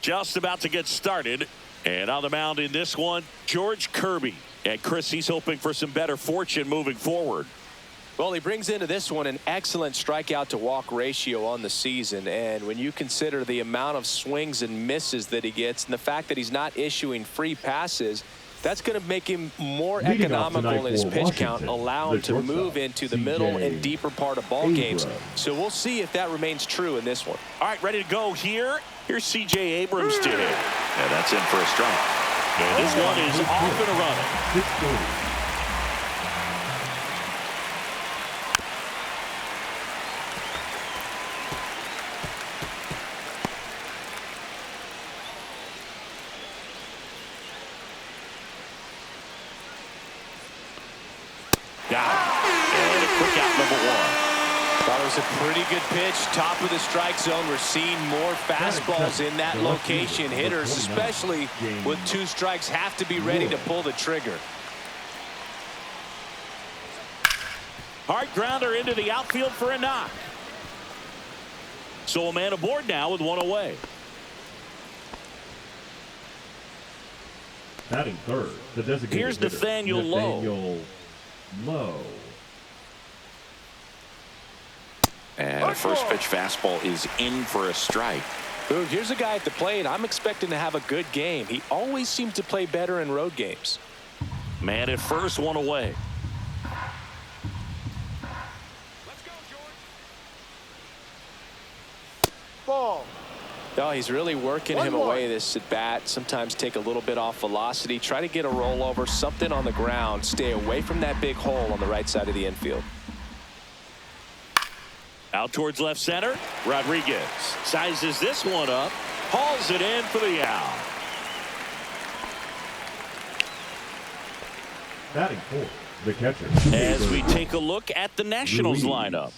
Just about to get started. And on the mound in this one, George Kirby. And Chris, he's hoping for some better fortune moving forward. Well, he brings into this one an excellent strikeout to walk ratio on the season. And when you consider the amount of swings and misses that he gets and the fact that he's not issuing free passes, that's going to make him more economical in his pitch count, allow him to move into the middle and deeper part of ball games. So we'll see if that remains true in this one. All right, ready to go here. Here's C.J. Abrams to hit. Yeah, that's in for a strike. And this one is off and running. A pretty good pitch, top of the strike zone. We're seeing more fastballs in that location. Hitters, especially with 2 strikes, have to be ready to pull the trigger. Hard grounder into the outfield for a knock. So a man aboard now with 1 away. Batting third, the designated Here's Nathaniel Lowe. And the first pitch fastball is in for a strike. Ooh, here's a guy at the plate. I'm expecting to have a good game. He always seems to play better in road games. Man at first, 1 away. Let's go, George. Ball. Oh, he's really working him away this at bat. Sometimes take a little bit off velocity. Try to get a rollover, something on the ground. Stay away from that big hole on the right side of the infield. Out towards left center. Rodriguez sizes this one up. Hauls it in for the out. Batting fourth, the catcher. As we take a look at the Nationals lineup.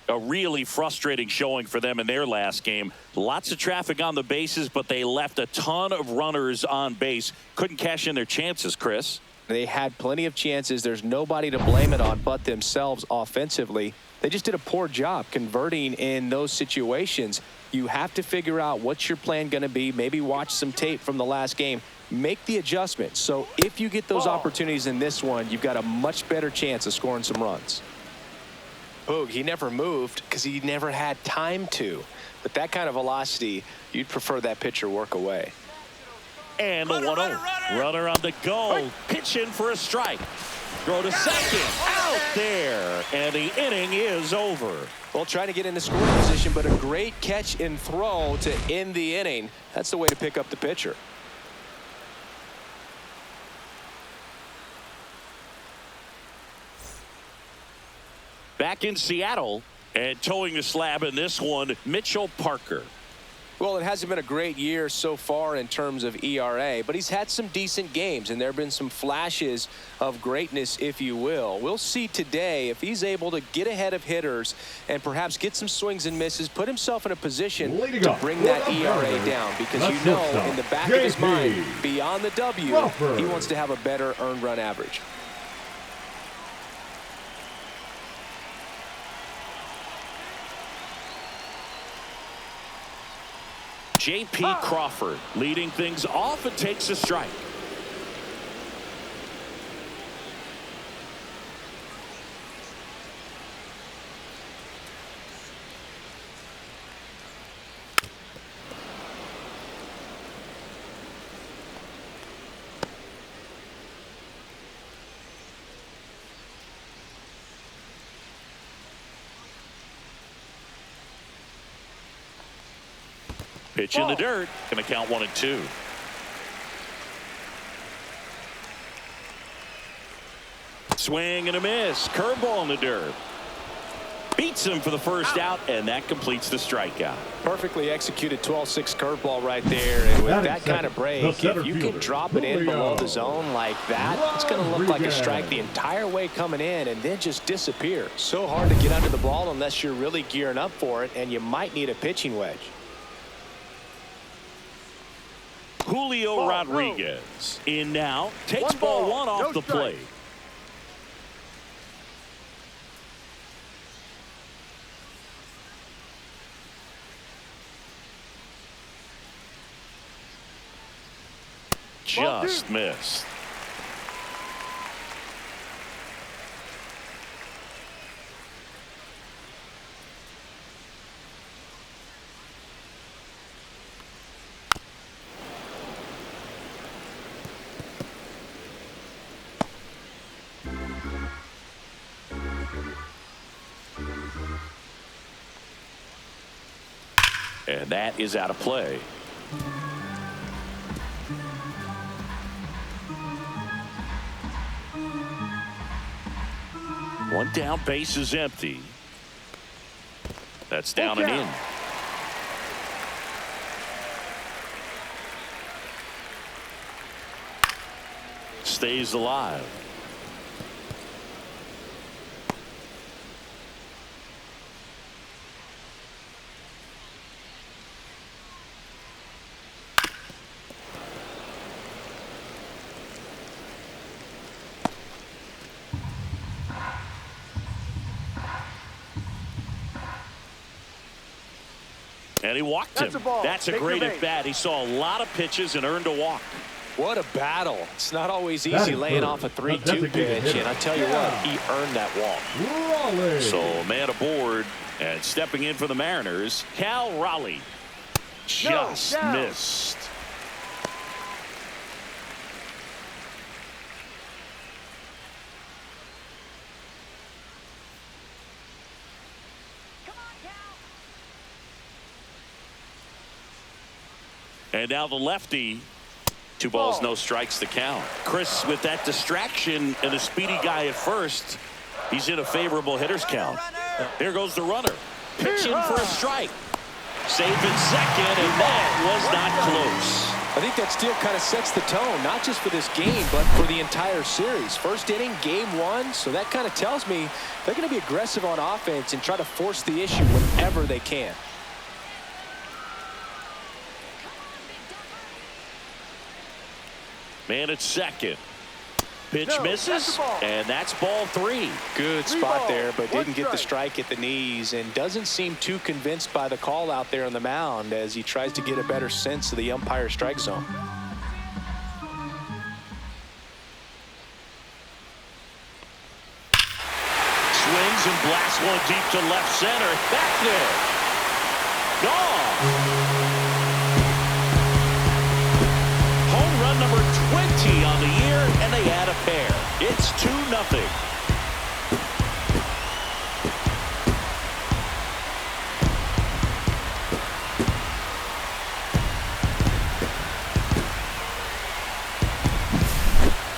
A really frustrating showing for them in their last game. Lots of traffic on the bases, but they left a ton of runners on base. Couldn't cash in their chances, Chris. They had plenty of chances. There's nobody to blame it on but themselves offensively. They just did a poor job converting in those situations. You have to figure out what's your plan going to be. Maybe watch some tape from the last game. Make the adjustment. So if you get those opportunities in this one, you've got a much better chance of scoring some runs. Boog, he never moved because he never had time to. But that kind of velocity, you'd prefer that pitcher work away. And the 1-0. Runner on the go. Pitch in for a strike. Throw to second. Out there. And the inning is over. Well, trying to get into scoring position, but a great catch and throw to end the inning. That's the way to pick up the pitcher. Back in Seattle and towing the slab in this one, Mitchell Parker. Well, it hasn't been a great year so far in terms of ERA, but he's had some decent games, and there have been some flashes of greatness, if you will. We'll see today if he's able to get ahead of hitters and perhaps get some swings and misses, put himself in a position to bring that ERA down, because you know in the back of his mind, beyond the W, he wants to have a better earned run average. J.P. Crawford leading things off and takes a strike. Pitch in the dirt. Going to count 1-2. Swing and a miss. Curveball in the dirt. Beats him for the first out, and that completes the strikeout. Perfectly executed 12-6 curveball right there. And with that kind of break, if you can drop it in below the zone like that, it's going to look like a strike the entire way coming in and then just disappear. So hard to get under the ball unless you're really gearing up for it, and you might need a pitching wedge. Julio Rodriguez in now, takes ball 1 off the plate. Just missed. And that is out of play. One down, base is empty. That's down and in. Stays alive. And he walked him. That's a great at bat. He saw a lot of pitches and earned a walk. What a battle. It's not always easy laying off a 3-2 pitch, and I tell you what, he earned that walk. So man aboard, and stepping in for the Mariners, Cal Raleigh. Just missed. And now the lefty. 2 balls, no strikes to count. Chris, with that distraction and a speedy guy at first, he's in a favorable hitter's count. There goes the runner. Pitching for a strike. Safe in second, and that was not close. I think that steal kind of sets the tone, not just for this game, but for the entire series. First inning, game 1, so that kind of tells me they're going to be aggressive on offense and try to force the issue whenever they can. Man at second. Pitch misses, and that's ball 3. Good spot there, but didn't get the strike at the knees, and doesn't seem too convinced by the call out there on the mound as he tries to get a better sense of the umpire strike zone. Swings and blasts one deep to left center. Back there. Gone. Home run number 20 on the year, and they add a pair. It's 2-0.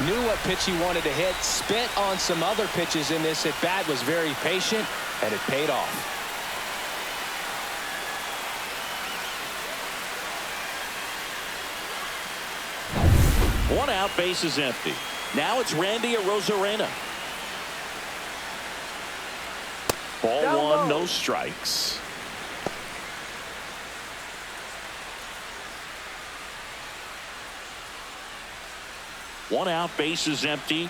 Knew what pitch he wanted to hit, spent on some other pitches in this at bat, was very patient, and it paid off. One out, base is empty. Now it's Randy Arozarena. Ball 1, no strikes. One out, base is empty.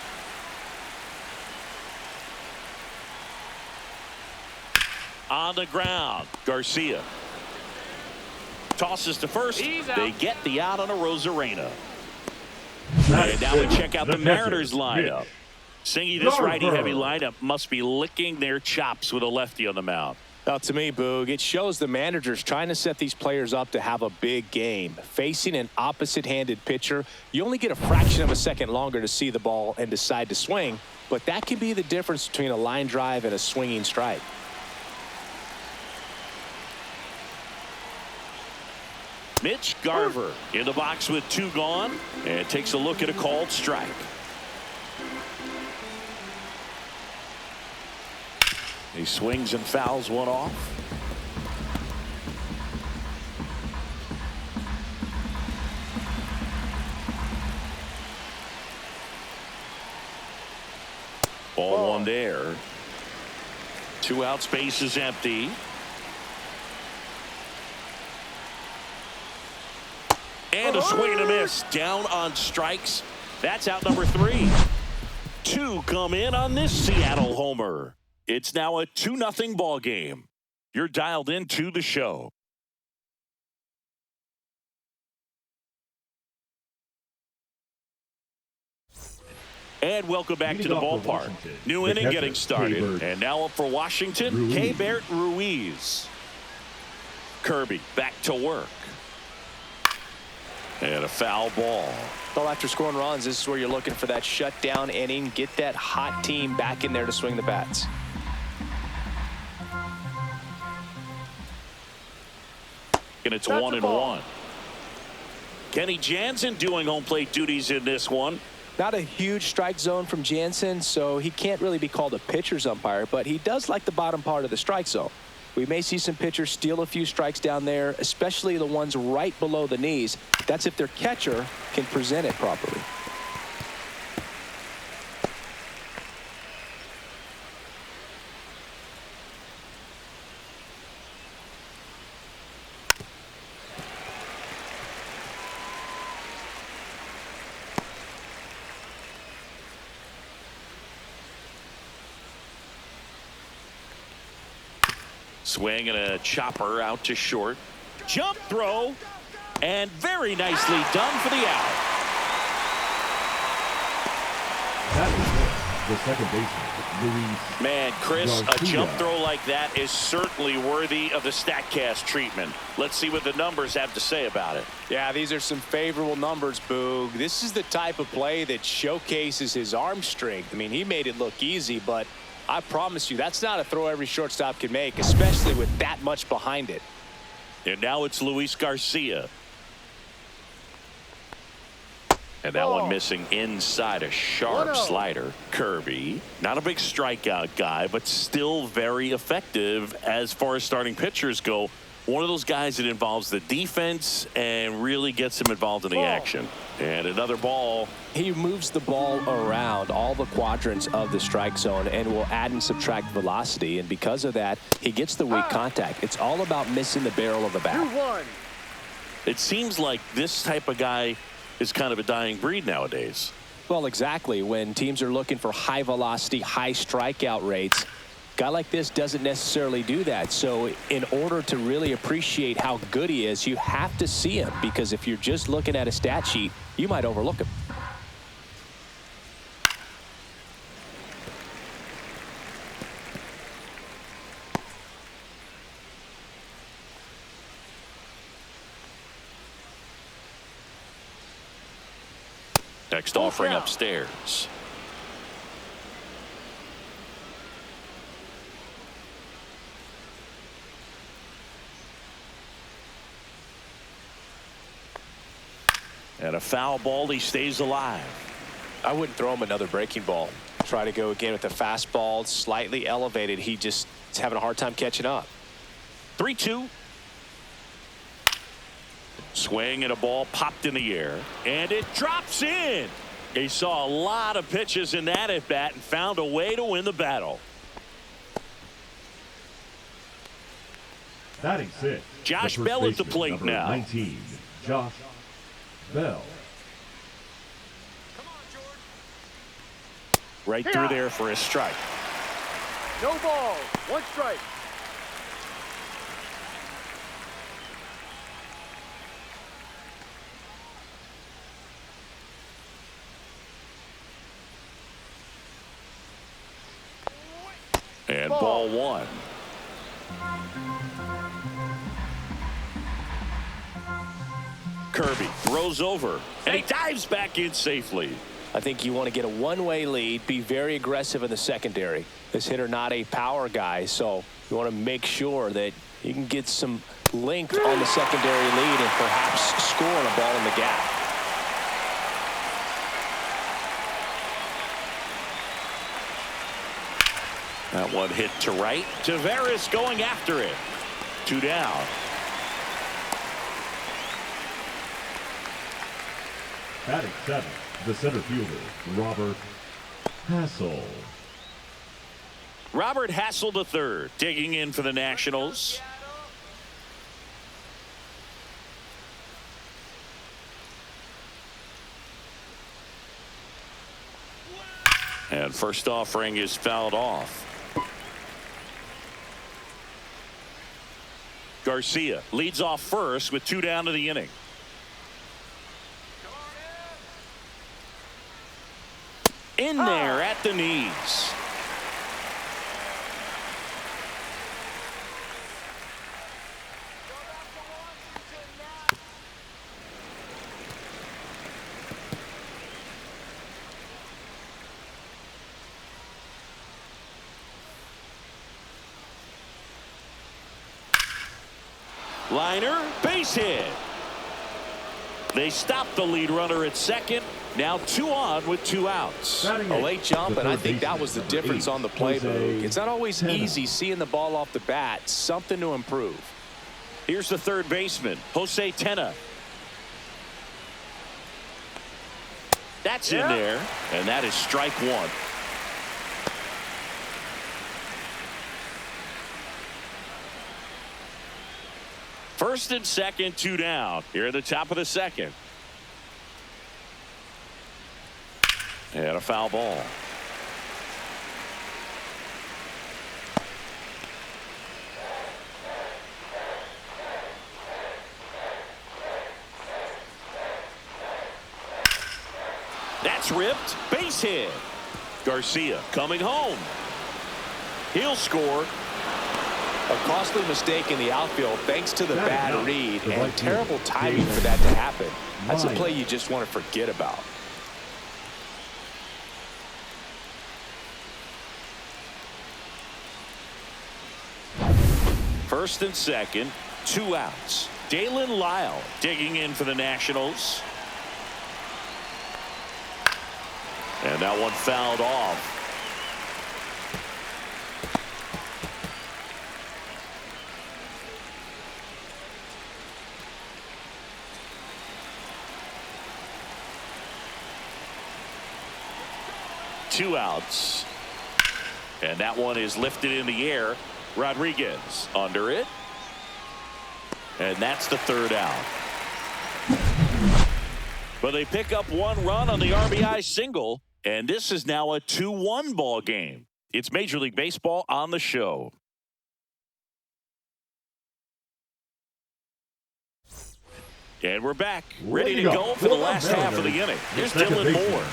On the ground, Garcia tosses to first. They get the out on Arozarena. And now we check out the Mariners lineup. Singy, this righty-heavy lineup must be licking their chops with a lefty on the mound. Now, to me, Boog, it shows the managers trying to set these players up to have a big game. Facing an opposite-handed pitcher, you only get a fraction of a second longer to see the ball and decide to swing, but that can be the difference between a line drive and a swinging strike. Mitch Garver in the box with 2 gone, and takes a look at a called strike. He swings and fouls one off. Ball 1 there. 2 outs, base is empty. And a swing and a miss. Down on strikes. That's out number 3. 2 come in on this Seattle homer. It's now a 2-0 ball game. You're dialed into the show. And welcome back to Leading the off for ballpark. Washington, New the inning catcher, getting started. K-Bert And now up for Washington, Ruiz. K-Bert Ruiz. Kirby back to work. And a foul ball. Well, after scoring runs, this is where you're looking for that shutdown inning. Get that hot team back in there to swing the bats. And it's That's 1-1. Kenny Jansen doing home plate duties in this one. Not a huge strike zone from Jansen, so he can't really be called a pitcher's umpire, but he does like the bottom part of the strike zone. We may see some pitchers steal a few strikes down there, especially the ones right below the knees. That's if their catcher can present it properly. Swing and a chopper out to short. Jump throw. And very nicely done for the out. That is the second baseman, Luis. Man, Chris, a Garcia. jump throw like that is certainly worthy of the StatCast treatment. Let's see what the numbers have to say about it. Yeah, these are some favorable numbers, Boog. This is the type of play that showcases his arm strength. I mean, he made it look easy, but I promise you, that's not a throw every shortstop can make, especially with that much behind it. And now it's Luis Garcia. And that one missing inside a sharp 1-0. slider. Kirby, not a big strikeout guy, but still very effective as far as starting pitchers go. One of those guys that involves the defense and really gets him involved in the action. And another ball. He moves the ball around all the quadrants of the strike zone and will add and subtract velocity. And because of that, he gets the weak contact. It's all about missing the barrel of the bat. 2-1. It seems like this type of guy is kind of a dying breed nowadays. Well, exactly. When teams are looking for high velocity, high strikeout rates, a guy like this doesn't necessarily do that. So in order to really appreciate how good he is, you have to see him, because if you're just looking at a stat sheet, you might overlook him. Next offering upstairs. And a foul ball. He stays alive. I wouldn't throw him another breaking ball. Try to go again with the fastball, slightly elevated. He just is having a hard time catching up. 3-2. Swing and a ball popped in the air. And it drops in. He saw a lot of pitches in that at bat and found a way to win the battle. Batting sixth. Josh the first Bell at the baseman, plate number now. 19, Josh Bell. Right through there for a strike. No ball. 1 strike. And ball 1. Kirby throws over, and he dives back in safely. I think you want to get a one-way lead, be very aggressive in the secondary. This hitter not a power guy, so you want to make sure that you can get some length on the secondary lead and perhaps score on a ball in the gap. That one hit to right. Tavares going after it. 2 down. Batting seventh, the center fielder, Robert Hassel. Robert Hassel III digging in for the Nationals. And first offering is fouled off. Garcia leads off first with 2 down to the In there at the knees. Liner, base hit. They stop the lead runner at second. Now 2 on with 2 outs. A late jump, and I think that was the difference on the play, Luke. It's not always easy seeing the ball off the bat. Something to improve. Here's the third baseman, Jose Tena. That's in there, and that is strike 1. First and second, 2 down. Here at the top of the second. And a foul ball. That's ripped. Base hit. Garcia coming home. He'll score. A costly mistake in the outfield thanks to the bad read and terrible timing for that to happen. That's a play you just want to forget about. First and second, 2 outs. Dalen Lyle digging in for the Nationals. And that one fouled off. Two outs. And that one is lifted in the air. Rodriguez under it. And that's the 3rd out. But they pick up 1 run on the RBI single. And this is now a 2-1 ball game. It's Major League Baseball on the show. And we're back. Ready to go for the last half of the inning. Here's Dylan Moore.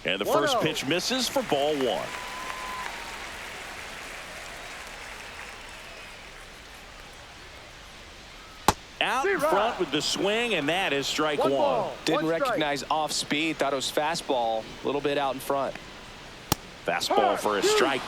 And the first pitch misses for ball 1. Out in front with the swing, and that is strike 1. Didn't recognize off speed. Thought it was fastball. A little bit out in front. Fastball for a strike.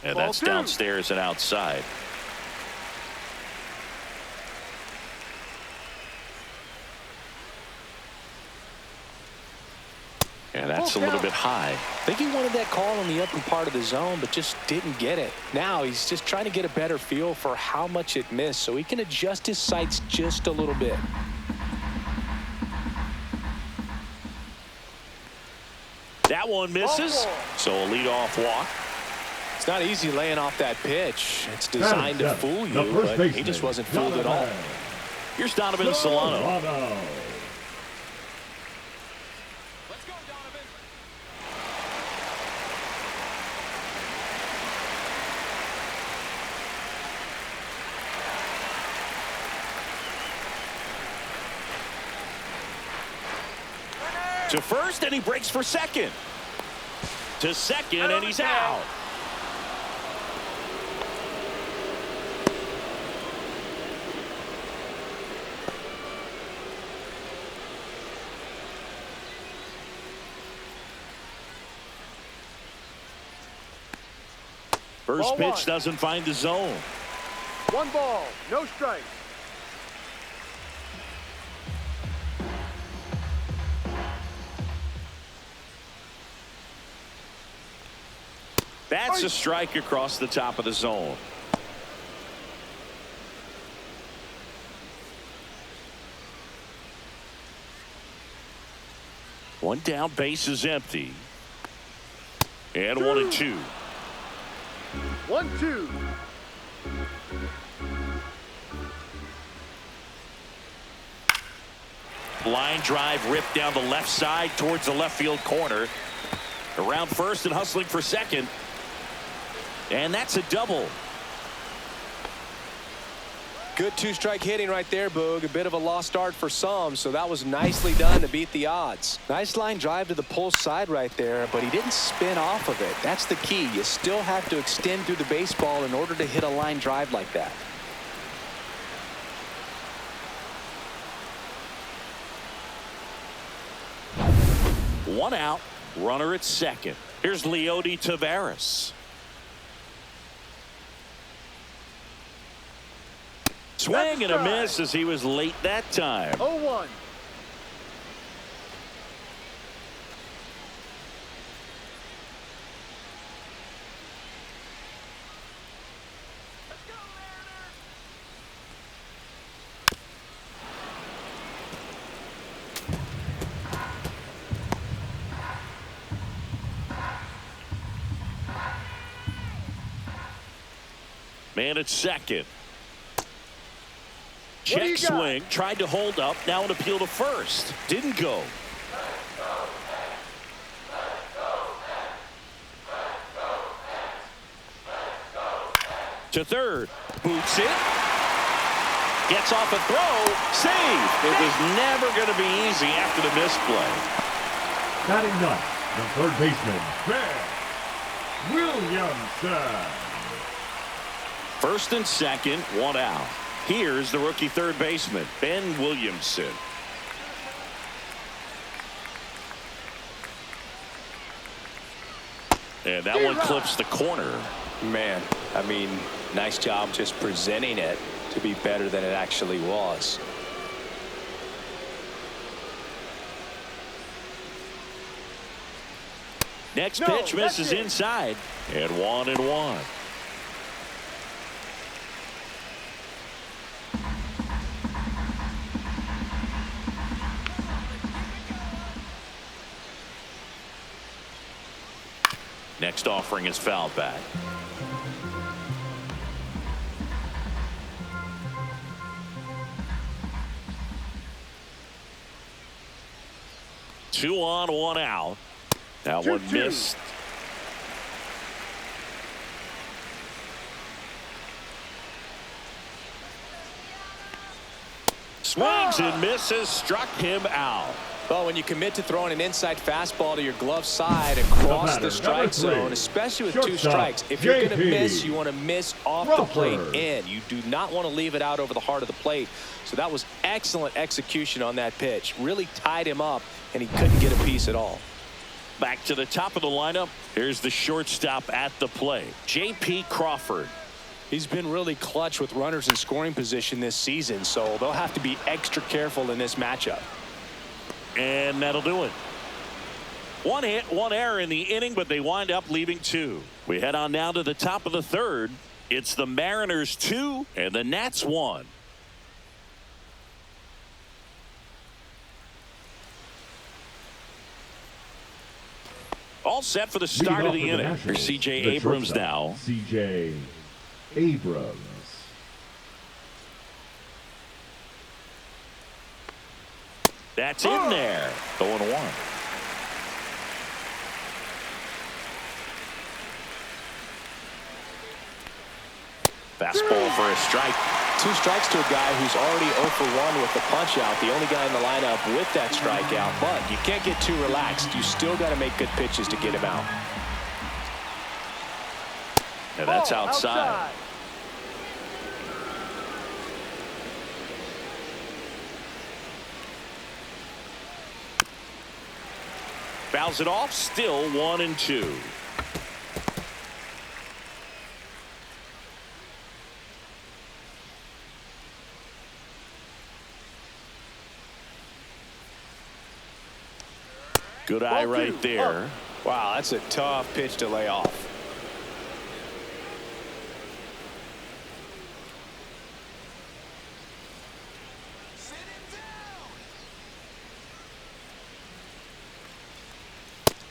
And that's downstairs and outside. And that's a little bit high. I think he wanted that call in the upper part of the zone, but just didn't get it. Now he's just trying to get a better feel for how much it missed so he can adjust his sights just a little bit. That one misses. So a leadoff walk. It's not easy laying off that pitch. It's designed to fool you, but he just wasn't fooled at all. Here's Donovan Solano. Let's go, Donovan. To first, and he breaks for second. To second, and he's out. First pitch doesn't find the zone. 1 ball, no strikes. That's a strike across the top of the zone. One down, base is empty. And 1-2. 1-2. Line drive ripped down the left side towards the left field corner. Around first and hustling for second. And that's a double. Good two-strike hitting right there, Boog. A bit of a lost start for some, so that was nicely done to beat the odds. Nice line drive to the pull side right there, but he didn't spin off of it. That's the key. You still have to extend through the baseball in order to hit a line drive like that. One out, runner at second. Here's Leody Taveras. Swing and a miss as he was late that time. 0-1. Man at second. Check swing, tried to hold up, now an appeal to first. Didn't go. To third, boots it. Gets off a throw, save. It was never going to be easy after the misplay. Batting ninth, the third baseman, Ben Williamson. First and second, one out. Here's the rookie third baseman, Ben Williamson. And that one clips the corner. Man, I mean, nice job just presenting it to be better than it actually was. Next pitch misses inside. And 1-1. Next offering is fouled back. Two on, one out. That one missed. Swings and misses, struck him out. Well, when you commit to throwing an inside fastball to your glove side across the strike zone, especially with two strikes, if you're going to miss, you want to miss off the plate in. You do not want to leave it out over the heart of the plate. So that was excellent execution on that pitch. Really tied him up, and he couldn't get a piece at all. Back to the top of the lineup. Here's the shortstop at the plate, J.P. Crawford. He's been really clutch with runners in scoring position this season, so they'll have to be extra careful in this matchup. And that'll do it. One hit, one error in the inning, but they wind up leaving two. We head on now to the top of the third. It's the Mariners 2 and the Nats 1. All set for the start of the inning. Here's C.J. Abrams now. C.J. Abrams. That's in there. 0-1. Fastball for a strike. Two strikes to a guy who's already 0 for 1 with the punch out. The only guy in the lineup with that strikeout. But you can't get too relaxed. You still got to make good pitches to get him out. And that's outside. Fouls it off, still 1-2. Good eye right there. Wow, that's a tough pitch to lay off.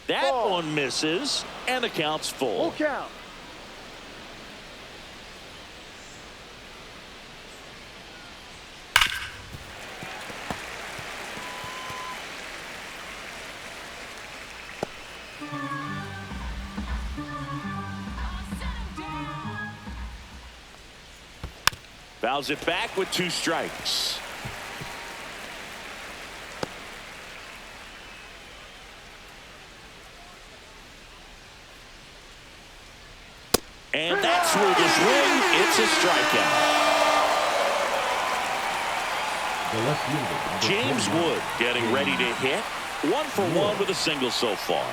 That Ball. one misses, and the count's full. Full count. Fouls it back with 2 strikes. And that's through the swing. It's a strikeout. The left fielder, number James 29. Wood getting ready to hit. 1 for 1 with a single so far.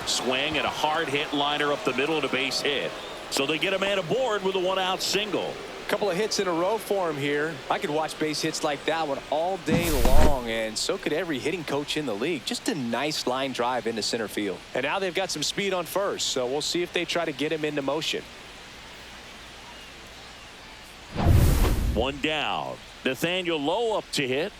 Swing and a hard hit liner up the middle and a base hit. So they get a man aboard with a 1-out single. Couple of hits in a row for him here. I could watch base hits like that one all day long, and so could every hitting coach in the league. Just a nice line drive into center field. And now they've got some speed on first, so we'll see if they try to get him into motion. 1 down. Nathaniel Lowe up to hit.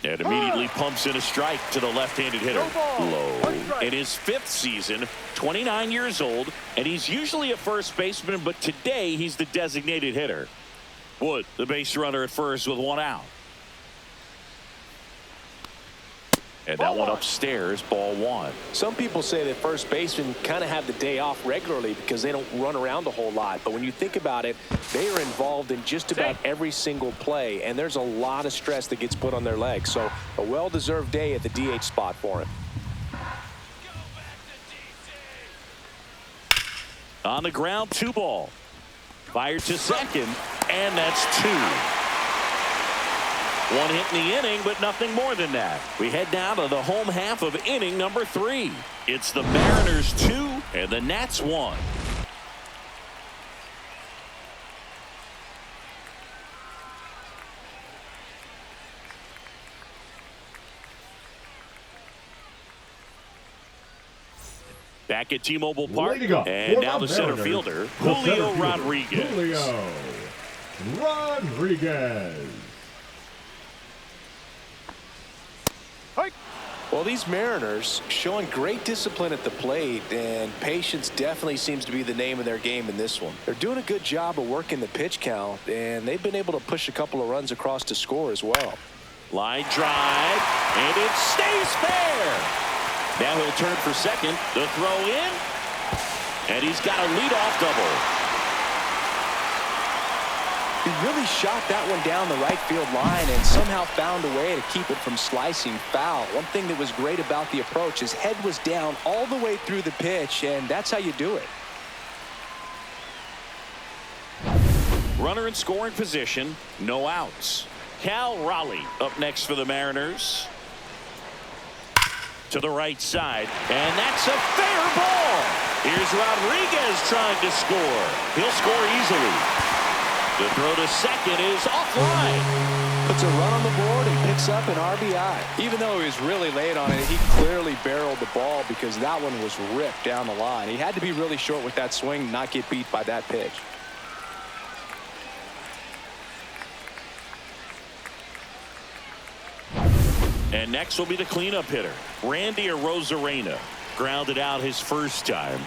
And immediately pumps in a strike to the left-handed hitter. No ball. Lowe 1 strike. in his 5th season, 29 years old, and he's usually a first baseman, but today he's the designated hitter. Wood, the base runner at first with 1 out. And that Ball one 1. upstairs, ball 1. Some people say that first basemen kind of have the day off regularly because they don't run around a whole lot. But when you think about it, they are involved in just about every single play, and there's a lot of stress that gets put on their legs. So a well-deserved day at the DH spot for him. On the ground, 2 ball. Fired to second, and that's 2. 1 hit in the inning, but nothing more than that. We head down to the home half of inning number 3. It's the Mariners 2 and the Nats 1. Back at T-Mobile Park, Leading up and for now the center Mariners, fielder, the Julio center fielder, Rodriguez. Julio Rodriguez. Hike. Well, these Mariners showing great discipline at the plate, and patience definitely seems to be the name of their game in this one. They're doing a good job of working the pitch count, and they've been able to push a couple of runs across to score as well. Line drive, and it stays fair. Now he'll turn for second. The throw in, and he's got a leadoff double. He really shot that one down the right field line and somehow found a way to keep it from slicing foul. One thing that was great about the approach, his head was down all the way through the pitch, and that's how you do it. Runner in scoring position, no outs. Cal Raleigh up next for the Mariners. To the right side, and that's a fair ball. Here's Rodriguez trying to score. He'll score easily. The throw to second is offline. Puts a run on the board and picks up an RBI. Even though he was really late on it, he clearly barreled the ball because that one was ripped down the line. He had to be really short with that swing, not get beat by that pitch. And next will be the cleanup hitter, Randy Arozarena. Grounded out his first time.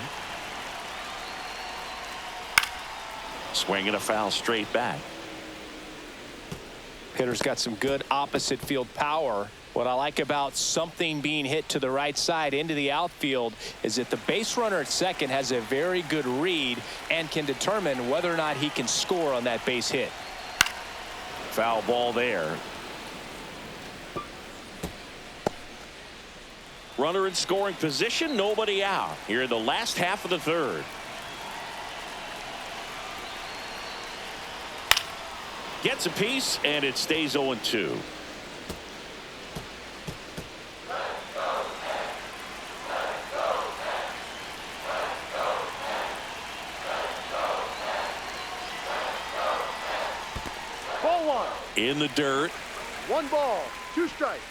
Swinging a foul straight back. Hitter's got some good opposite field power. What I like about something being hit to the right side into the outfield is that the base runner at second has a very good read and can determine whether or not he can score on that base hit. Foul ball there. Runner in scoring position, nobody out. Here in the last half of the 3rd. Gets a piece, and it stays 0-2. Ball 1. In the dirt. 1 ball. 2 strikes.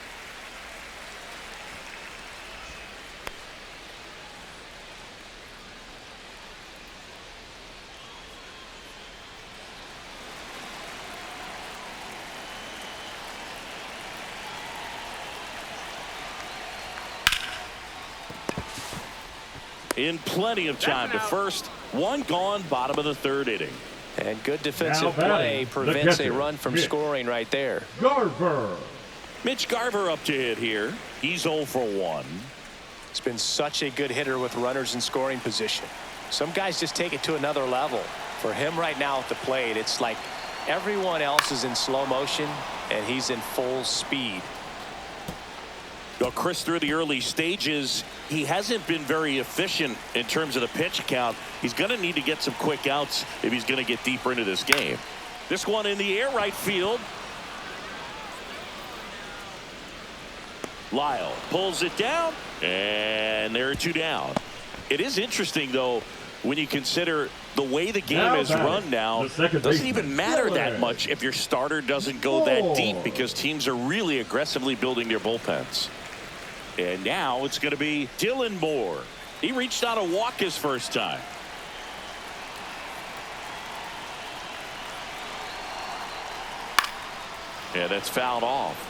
in plenty of time to first. One gone, bottom of the third inning. And good defensive play prevents a run from scoring right there. Garver. Mitch Garver up to hit here. He's 0 for 1. It's been such a good hitter with runners in scoring position. Some guys just take it to another level. For him right now at the plate, it's like everyone else is in slow motion and he's in full speed. Well, Chris, through the early stages, he hasn't been very efficient in terms of the pitch count. He's going to need to get some quick outs if he's going to get deeper into this game. This one in the air, right field. Lyle pulls it down, and there are 2 down. It is interesting, though, when you consider the way the game is run now. It doesn't even matter that much if your starter doesn't go that deep, because teams are really aggressively building their bullpens. And now it's going to be Dylan Moore. He reached out a walk his first time. Yeah, that's fouled off.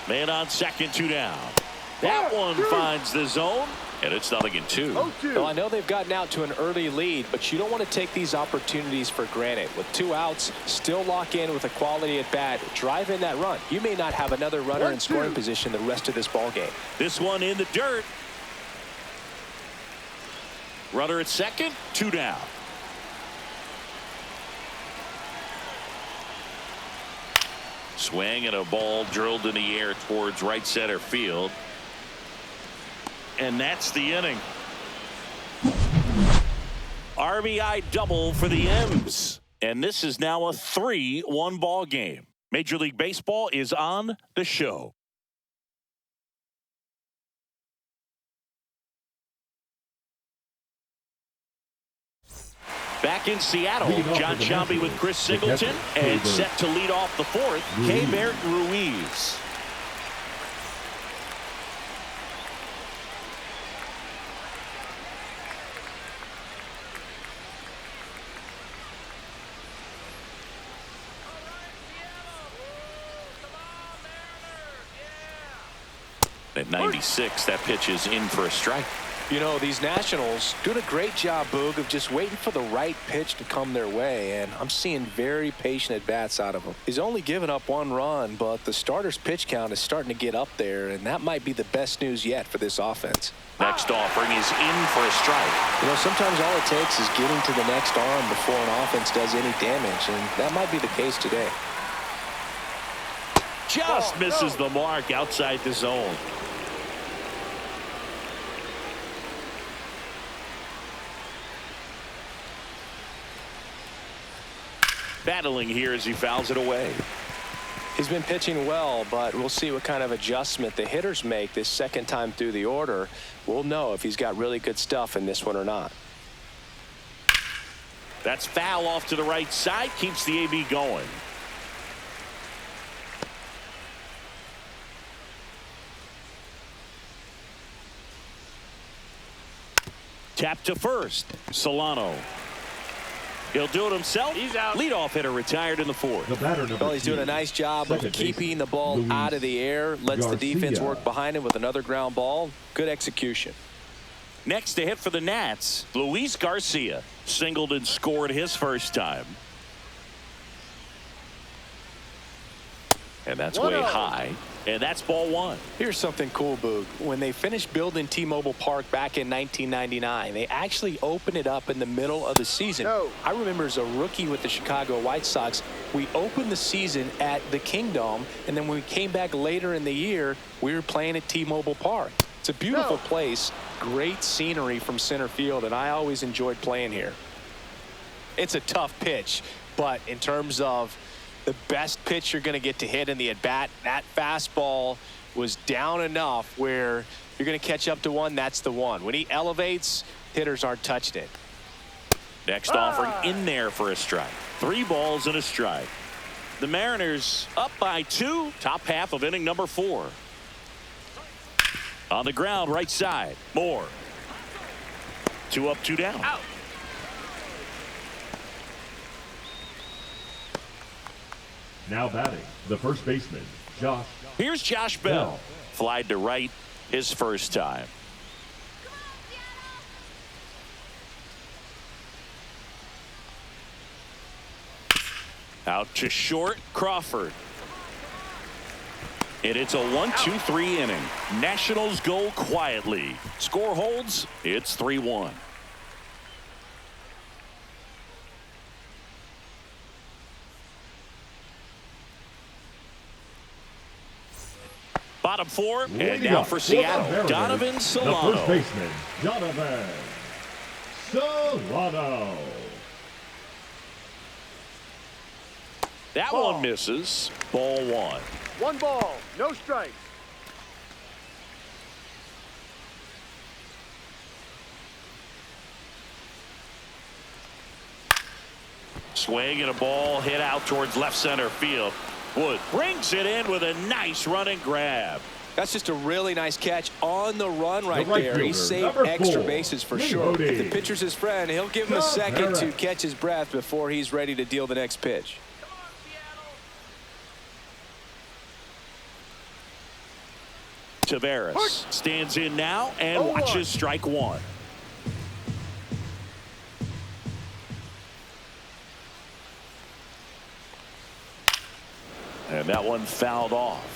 Man on second, 2 down. That one finds the zone, and it's 0-2. Well, I know they've gotten out to an early lead, but you don't want to take these opportunities for granted. With 2 outs, still lock in with a quality at bat, drive in that run. You may not have another runner in scoring position the rest of this ball game. This one in the dirt. Runner at second, 2 down. Swing and a ball drilled in the air towards right center field. And that's the inning. RBI double for the M's. And this is now a 3-1 ball game. Major League Baseball is on the show. Back in Seattle, John Sciambi with Chris Singleton, and set to lead off the 4th, Keibert Ruiz. At 96, that pitch is in for a strike. You know, these Nationals doing a great job, Boog, of just waiting for the right pitch to come their way, and I'm seeing very patient at-bats out of him. He's only given up 1 run, but the starter's pitch count is starting to get up there, and that might be the best news yet for this offense. Next offering is in for a strike. You know, sometimes all it takes is getting to the next arm before an offense does any damage, and that might be the case today. Just misses the mark outside the zone. Battling here as he fouls it away. He's been pitching well, but we'll see what kind of adjustment the hitters make this second time through the order. We'll know if he's got really good stuff in this one or not. That's foul off to the right side, keeps the AB going. Tap to first, Solano. He'll do it himself. He's out. Leadoff hitter retired in the 4th. Well, he's doing a nice job of keeping the ball out of the air. Lets the defense work behind him with another ground ball. Good execution. Next to hit for the Nats, Luis Garcia singled and scored his first time. And that's way high. And that's ball 1. Here's something cool, Boog. When they finished building T-Mobile Park back in 1999, they actually opened it up in the middle of the season. I remember as a rookie with the Chicago White Sox, we opened the season at the Kingdom, and then when we came back later in the year, we were playing at T-Mobile Park. It's a beautiful place, great scenery from center field, and I always enjoyed playing here. It's a tough pitch, but in terms of the best pitch you're going to get to hit in the at-bat, that fastball was down enough where you're going to catch up to one. That's the one. When he elevates, hitters aren't touching it. Next offering in there for a strike. 3 balls and a strike. The Mariners up by 2, top half of inning number 4. On the ground, right side, Moore. 2 up, 2 down. Out. Now batting, the first baseman, Josh. Here's Josh Bell. Flied to right his first time. Out to short, Crawford. And it's a 1-2-3 inning. Nationals go quietly. Score holds. It's 3-1. Bottom four, and now for Seattle, Donovan Solano. The first baseman, Donovan Solano. That one misses. Ball one. 1 ball, no strikes. Swing and a ball hit out towards left center field. Wood brings it in with a nice running grab. That's just a really nice catch on the run right right there. fielder, He saved number extra 4, bases for Livesports. sure. If the pitcher's his friend, he'll give him a second to Correct. catch his breath before he's ready to deal the next pitch. Taveras stands in now and 0-1. watches strike one. And that one fouled off.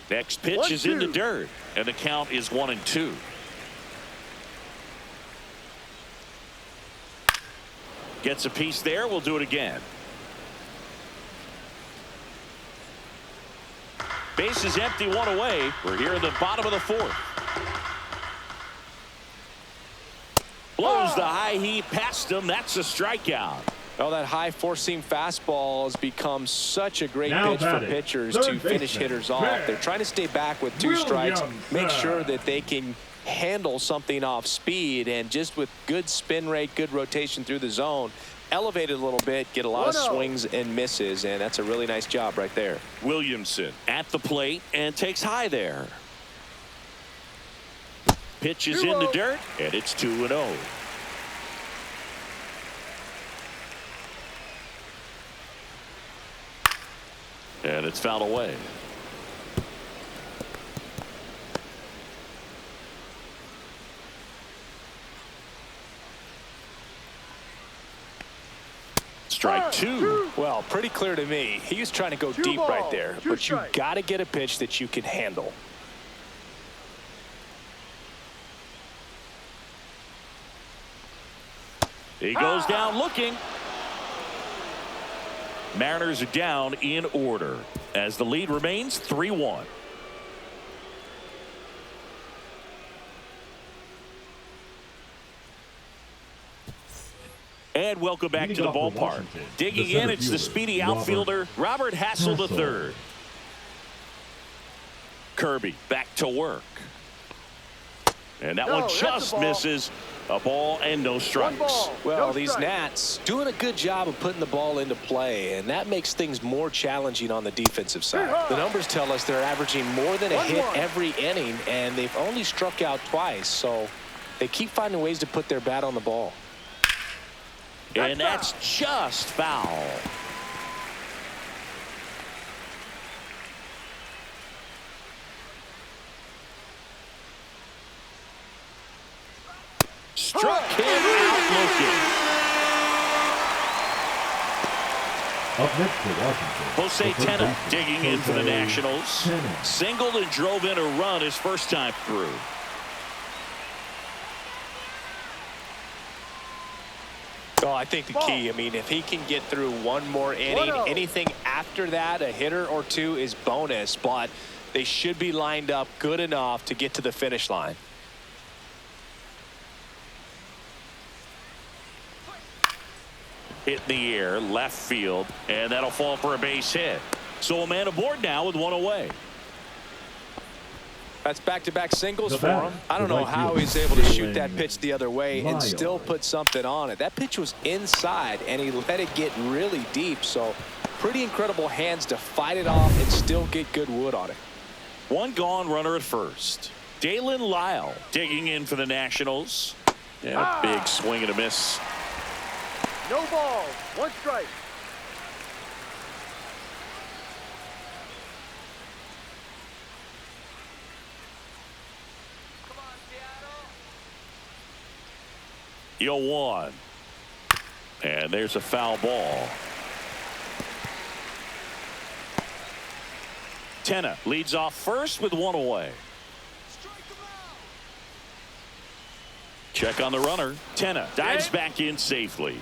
Next pitch is in the dirt, and the count is 1-2. Gets a piece there. We'll do it again. Base is empty, one away. We're here in the bottom of the fourth. Blows the high heat past him. That's a strikeout. Well, that high four-seam fastball has become such a great Now pitch for batting, pitchers third to finish baseman, hitters off. Ben They're trying to stay back with 2 strikes, make Williamson. sure that they can handle something off speed, and just with good spin rate, good rotation through the zone, elevate it a little bit, get a lot of 1-0. swings and misses, and that's a really nice job right there. Williamson at the plate and takes high there. Pitch is in the 2-0. dirt, and it's 2-0. And it's fouled away. Strike two. Well, pretty clear to me. He was trying to go 2 deep right balls, there, 2 but you strikes. got to get a pitch that you can handle. He goes down looking. Mariners are down in order as the lead remains 3-1. And welcome back to the Leading off for ballpark. Washington, Digging the in, it's the center speedy fielder, outfielder Robert Hassel Hassel. III. Kirby back to work. And that No, one that's a just ball. misses. A ball and no 1 strikes. ball, Well, no these strikes. Nats doing a good job of putting the ball into play, and that makes things more challenging on the defensive side. The numbers tell us they're averaging more than a 1-1. hit every inning, and they've only struck out twice, so they keep finding ways to put their bat on the ball. And that's just foul. Struck him out looking. Up next for Washington, Jose the first Tena baseman, digging in for the Jose Nationals. Tena. Singled and drove in a run his first time through. Oh, I think the key, I mean, if he can get through one more inning, 1-0. anything after that, a hitter or two is bonus, but they should be lined up good enough to get to the finish line. Hit in the air, left field, and that'll fall for a base hit. So a man aboard now with one away. That's back-to-back singles The for batter, him. I don't the know right how fielder, he's able to shoot Jalen that pitch the other way and still Miles. put something on it. That pitch was inside, and he let it get really deep. So pretty incredible hands to fight it off and still get good wood on it. One gone, runner at first. Dalen Lyle digging in for the Nationals. And a big swing and a miss. No balls. One strike. The 0-1. And there's a foul ball. Tenna leads off first with one away. Check on the runner. Tenna dives back in safely.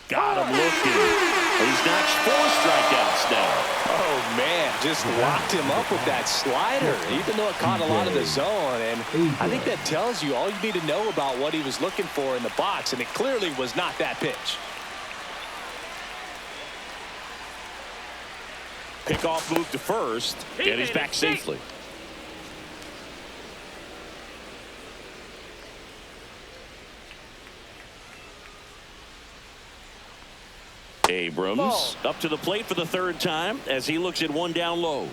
Got him looking. He's notched 4 strikeouts now. Oh, man, just locked him up with that slider, even though it caught a lot of the zone. And I think that tells you all you need to know about what he was looking for in the box, and it clearly was not that pitch. Pickoff move to first, and he's back safely. Abrams up to the plate for the 3rd time as he looks at one down low.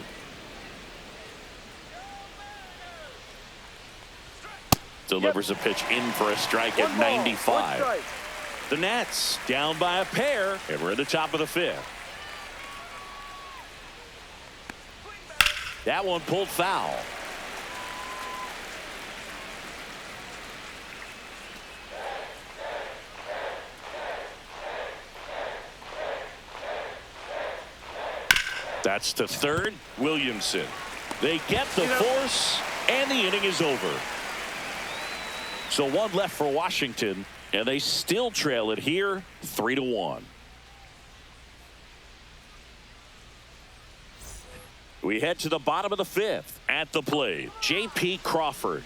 Delivers a pitch in for a strike at 95. The Nats down by a pair, and we're at the top of the 5th. That one pulled foul. That's to third. Williamson. They get the force, and the inning is over. So one left for Washington, and they still trail it here 3-1. We head to the bottom of the 5th. At the plate, J.P. Crawford.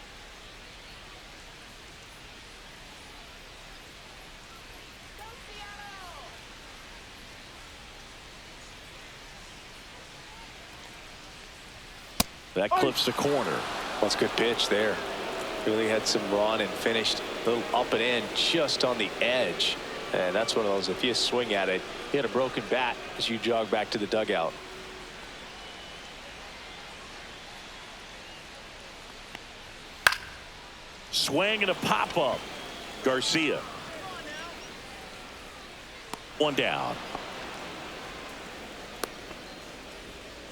That clips the corner. That's a good pitch there. Really had some run and finished a little up and in just on the edge. And that's one of those, if you swing at it, you had a broken bat as you jog back to the dugout. Swing and a pop-up. Garcia. One down.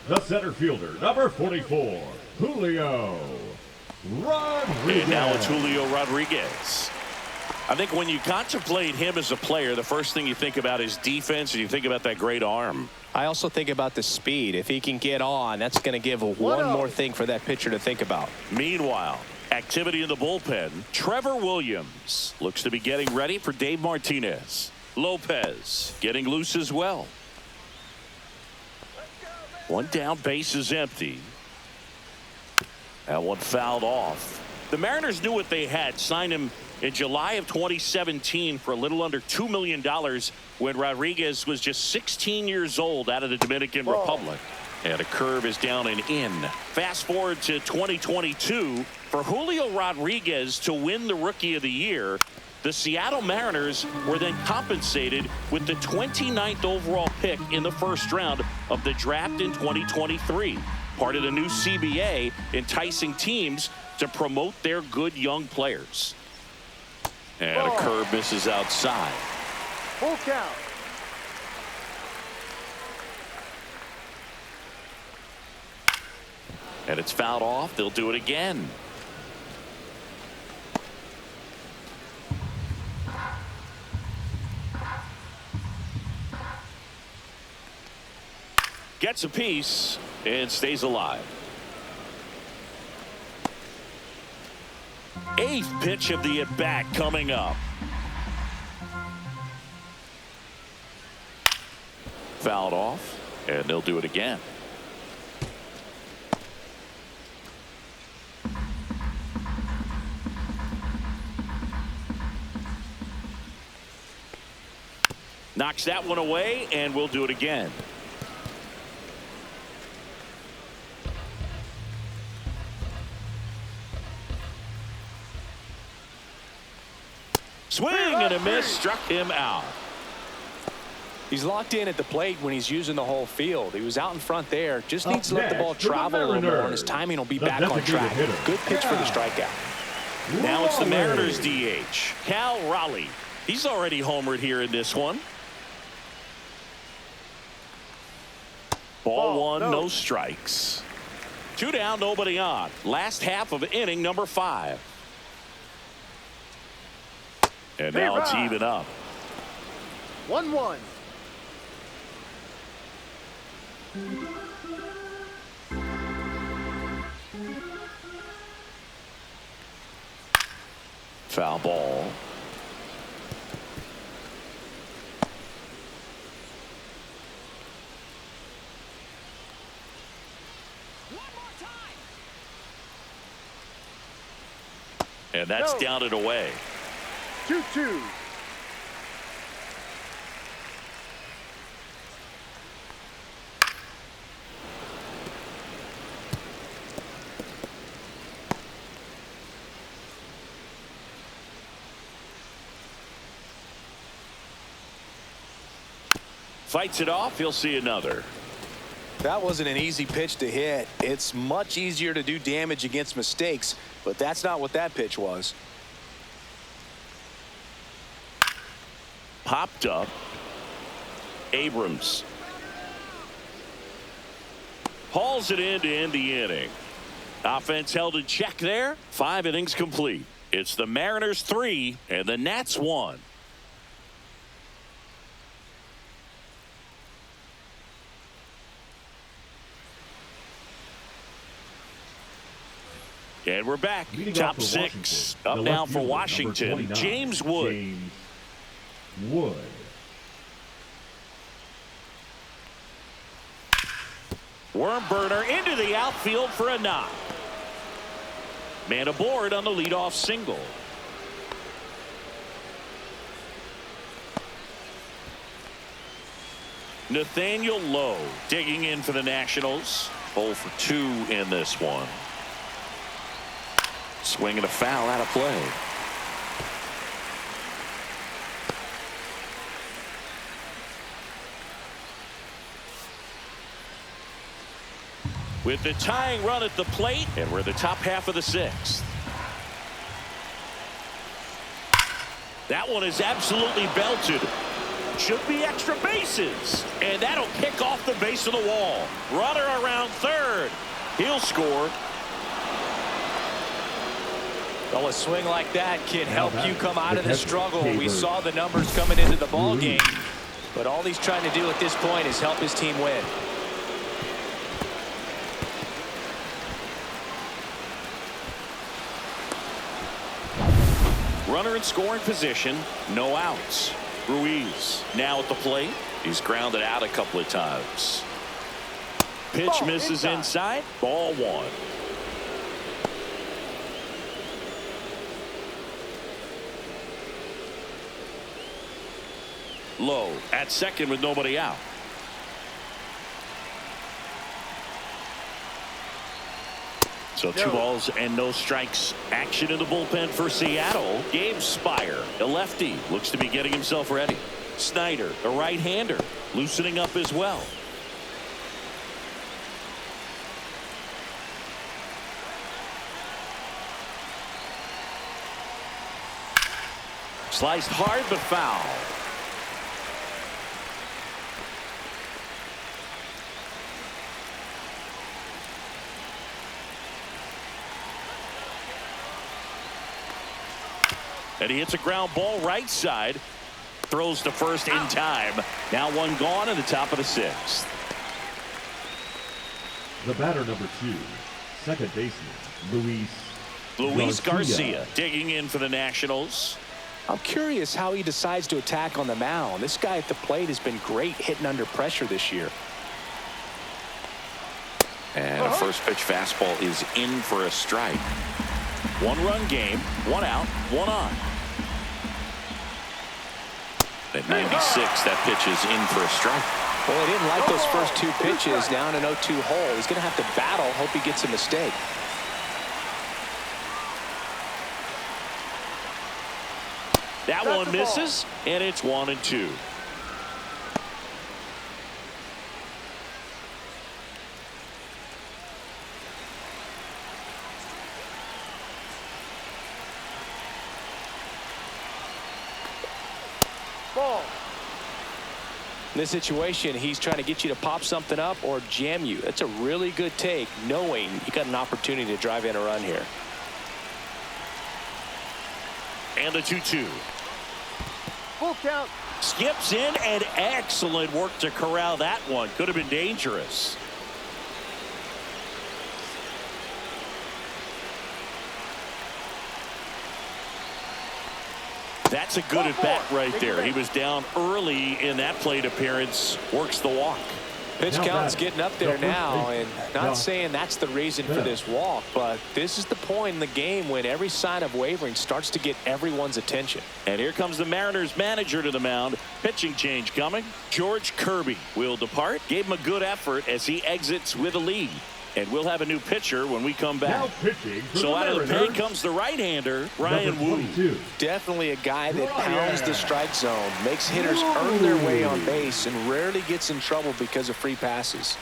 The center fielder, number 44, Julio Rodriguez. And now it's Julio Rodriguez. I think when you contemplate him as a player, the first thing you think about is defense, and you think about that great arm. I also think about the speed. If he can get on, that's going to give one more thing for that pitcher to think about. Meanwhile, activity in the bullpen. Trevor Williams looks to be getting ready for Dave Martinez. Lopez getting loose as well. One down, base is empty. That one fouled off. The Mariners knew what they had. Signed him in July of 2017 for a little under $2 million when Rodriguez was just 16 years old out of the Dominican Republic. And a curve is down and in. Fast forward to 2022. For Julio Rodriguez to win the Rookie of the Year, the Seattle Mariners were then compensated with the 29th overall pick in the 1st round of the draft in 2023. Part of the new CBA, enticing teams to promote their good young players. And a curve misses outside. Full count. And it's fouled off. They'll do it again. Gets a piece and stays alive. 8th pitch of the at-bat coming up. Fouled off, and they'll do it again. Knocks that one away, and we'll do it again. Swing and a miss, struck him out. He's locked in at the plate when he's using the whole field. He was out in front there. Just needs to let the ball travel a little more, and his timing will be back on track. Good pitch for the strikeout. Now it's the Mariners DH, Cal Raleigh. He's already homered here in this one. Ball one, no strikes. 2 down, nobody on. Last half of inning number 5. And now it's even up. 1-1. Foul ball. And that's down and away. 2-2. Fights it off. He'll see another. That wasn't an easy pitch to hit. It's much easier to do damage against mistakes, but that's not what that pitch was. Popped up. Abrams hauls it in to end the inning. Offense held in check there. 5 innings complete. It's the Mariners 3 and the Nats 1. And we're back. Top 6. Up now for Washington. James Wood. James Wood. Worm burner into the outfield for a knock. Man aboard on the leadoff single. Nathaniel Lowe digging in for the Nationals. 0 for 2 in this one. Swing and a foul out of play. With the tying run at the plate, and we're the top half of the 6th. That one is absolutely belted. Should be extra bases, and that'll kick off the base of the wall. Runner around third. He'll score. Well, a swing like that can help you come out of the struggle. We saw the numbers coming into the ball game, but all he's trying to do at this point is help his team win. Runner in scoring position, no outs. Ruiz now at the plate. He's grounded out a couple of times. Pitch misses inside. Ball 1. Low at second with nobody out. So 2 balls and no strikes. Action in the bullpen for Seattle. Gabe Spire, a lefty, looks to be getting himself ready. Snyder, a right-hander, loosening up as well. Sliced hard but foul. And he hits a ground ball right side. Throws to first in time. Now 1 gone in the top of the 6th. The batter number 2, second baseman, Luis Garcia digging in for the Nationals. I'm curious how he decides to attack on the mound. This guy at the plate has been great hitting under pressure this year. And a first pitch fastball is in for a strike. 1-run game, 1 out, 1 on. At 96, that pitch is in for a strike. Well, he didn't like those first 2 pitches. Now in an 0-2 hole. He's going to have to battle. Hope he gets a mistake. That That's one the ball. misses, and it's 1-2. Ball. In this situation, he's trying to get you to pop something up or jam you. That's a really good take, knowing you got an opportunity to drive in a run here. And a 2-2. Full count. Skips in, and excellent work to corral that one. Could have been dangerous. That's a good at bat right there. He was down early in that plate appearance. Works the walk. Pitch Now count's batting, getting up there the first now, baseman, and not Josh saying that's the reason for Bell. this walk, but this is the point in the game when every sign of wavering starts to get everyone's attention. And here comes the Mariners manager to the mound. Pitching change coming. George Kirby will depart. Gave him a good effort as he exits with a lead. And we'll have a new pitcher when we come back. Now pitching for So the out of the Mariners, pen comes the right-hander, Ryan number Wu. 22. Definitely a guy that Ryan. pounds the strike zone, makes hitters earn their way on base, and rarely gets in trouble because of free passes.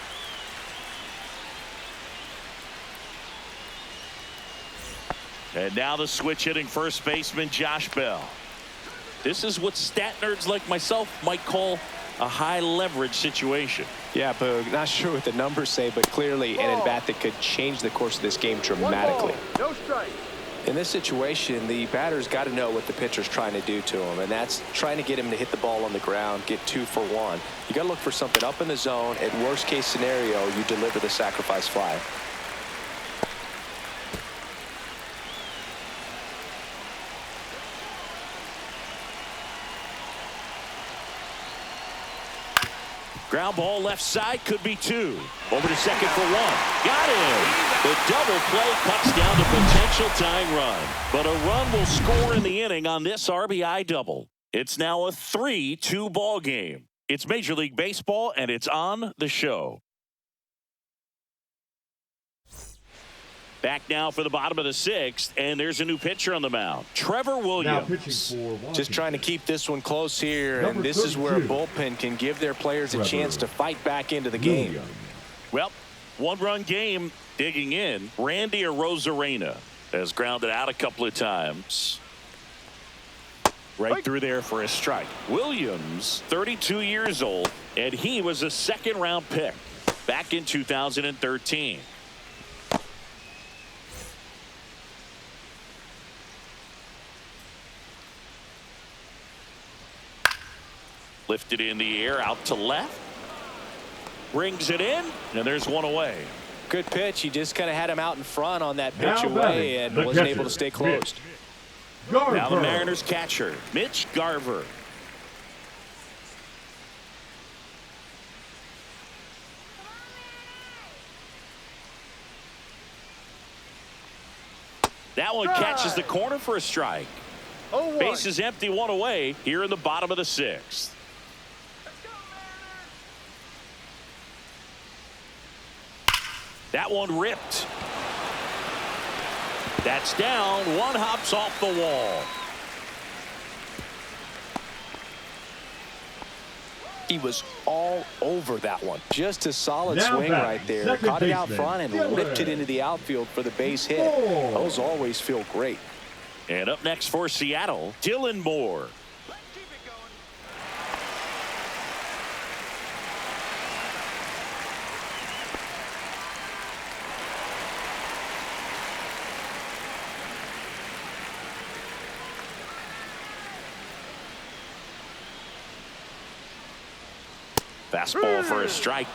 And now the switch hitting first baseman Josh Bell. This is what stat nerds like myself might call a high leverage situation. Yeah, Boog, not sure what the numbers say, but clearly an at-bat that could change the course of this game One dramatically. ball. No strike. In this situation, the batter's got to know what the pitcher's trying to do to him, and that's trying to get him to hit the ball on the ground, get 2 for 1. You got to look for something up in the zone. At worst case scenario, you deliver the sacrifice fly. Ground ball left side, could be 2. Over to second for 1. Got him. The double play cuts down the potential tying run. But a run will score in the inning on this RBI double. It's now a 3-2 ball game. It's Major League Baseball, and it's on the show. Back now for the bottom of the 6th, and there's a new pitcher on the mound. Trevor Now Williams. pitching for Washington. Just trying to keep this one close here, Number and this is where a 32. bullpen can give their players a Trevor chance to fight back into the game. Williams. Well, one-run game digging in. Randy Arozarena has grounded out a couple of times. Right through there for a strike. Williams, 32 years old, and he was a second-round pick back in 2013. Lifted in the air out to left. Brings it in, and there's one away. Good pitch. He just kind of had him out in front on that Now pitch away batting, and the wasn't catcher, able to stay Mitch closed. Garver. Now the Mariners catcher, Mitch Garver. That one catches the corner for a strike. 0-1. Base is empty, one away here in the bottom of the 6th. That one ripped. That's down. One hops off the wall. He was all over that one. Just a solid Now swing batting, right there. second Caught it out baseman, front and Dylan. ripped it into the outfield for the base hit. Moore. Those always feel great. And up next for Seattle, Dylan Moore. Fastball for a strike.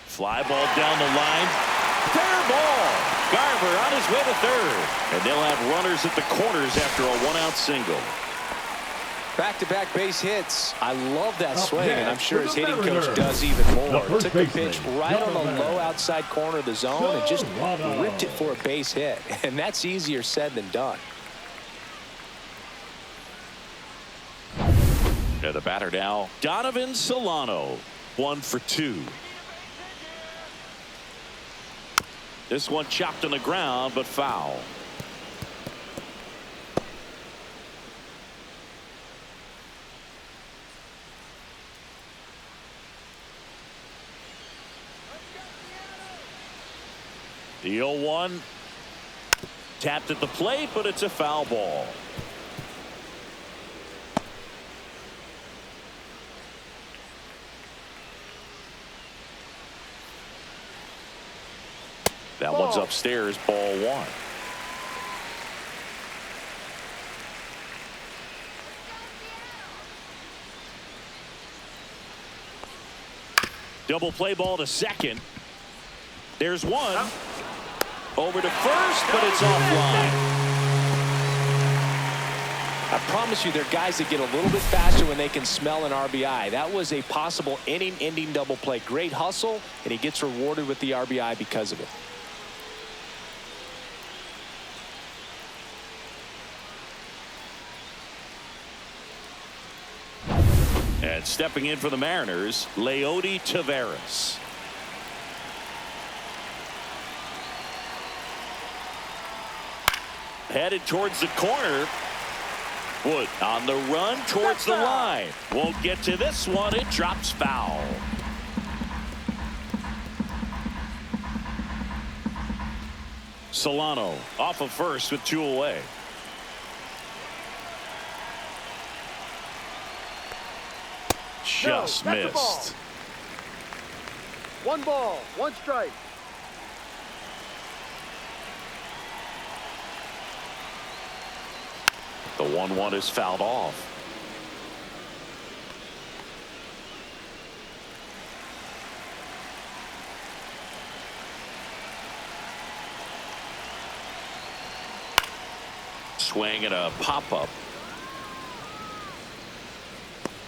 Fly ball down the line. Fair ball. Garver on his way to third. And they'll have runners at the corners after a one-out single. Back-to-back base hits. I love that Up swing, and I'm next sure for his the hitting Mariners, coach does even the more. first Took the baseman, pitch right on the Dylan. low outside corner of the zone and just Solano. ripped it for a base hit. And that's easier said than done. And the batter now, Donovan Solano, 1 for 2. This one chopped on the ground, but foul. The 0-1 tapped at the plate, but it's a foul ball. That one's upstairs, ball 1. Double play ball to second. There's one. Over to first, but it's offline. I promise you, there are guys that get a little bit faster when they can smell an RBI. That was a possible inning-ending double play. Great hustle, and he gets rewarded with the RBI because of it. And stepping in for the Mariners, Leody Taveras. Headed towards the corner. Wood on the run towards the line. Won't get to this one. It drops foul. Solano off of first with 2 away. Just missed. 1 ball, 1 strike. The 1-1 is fouled off. Swing and a pop-up.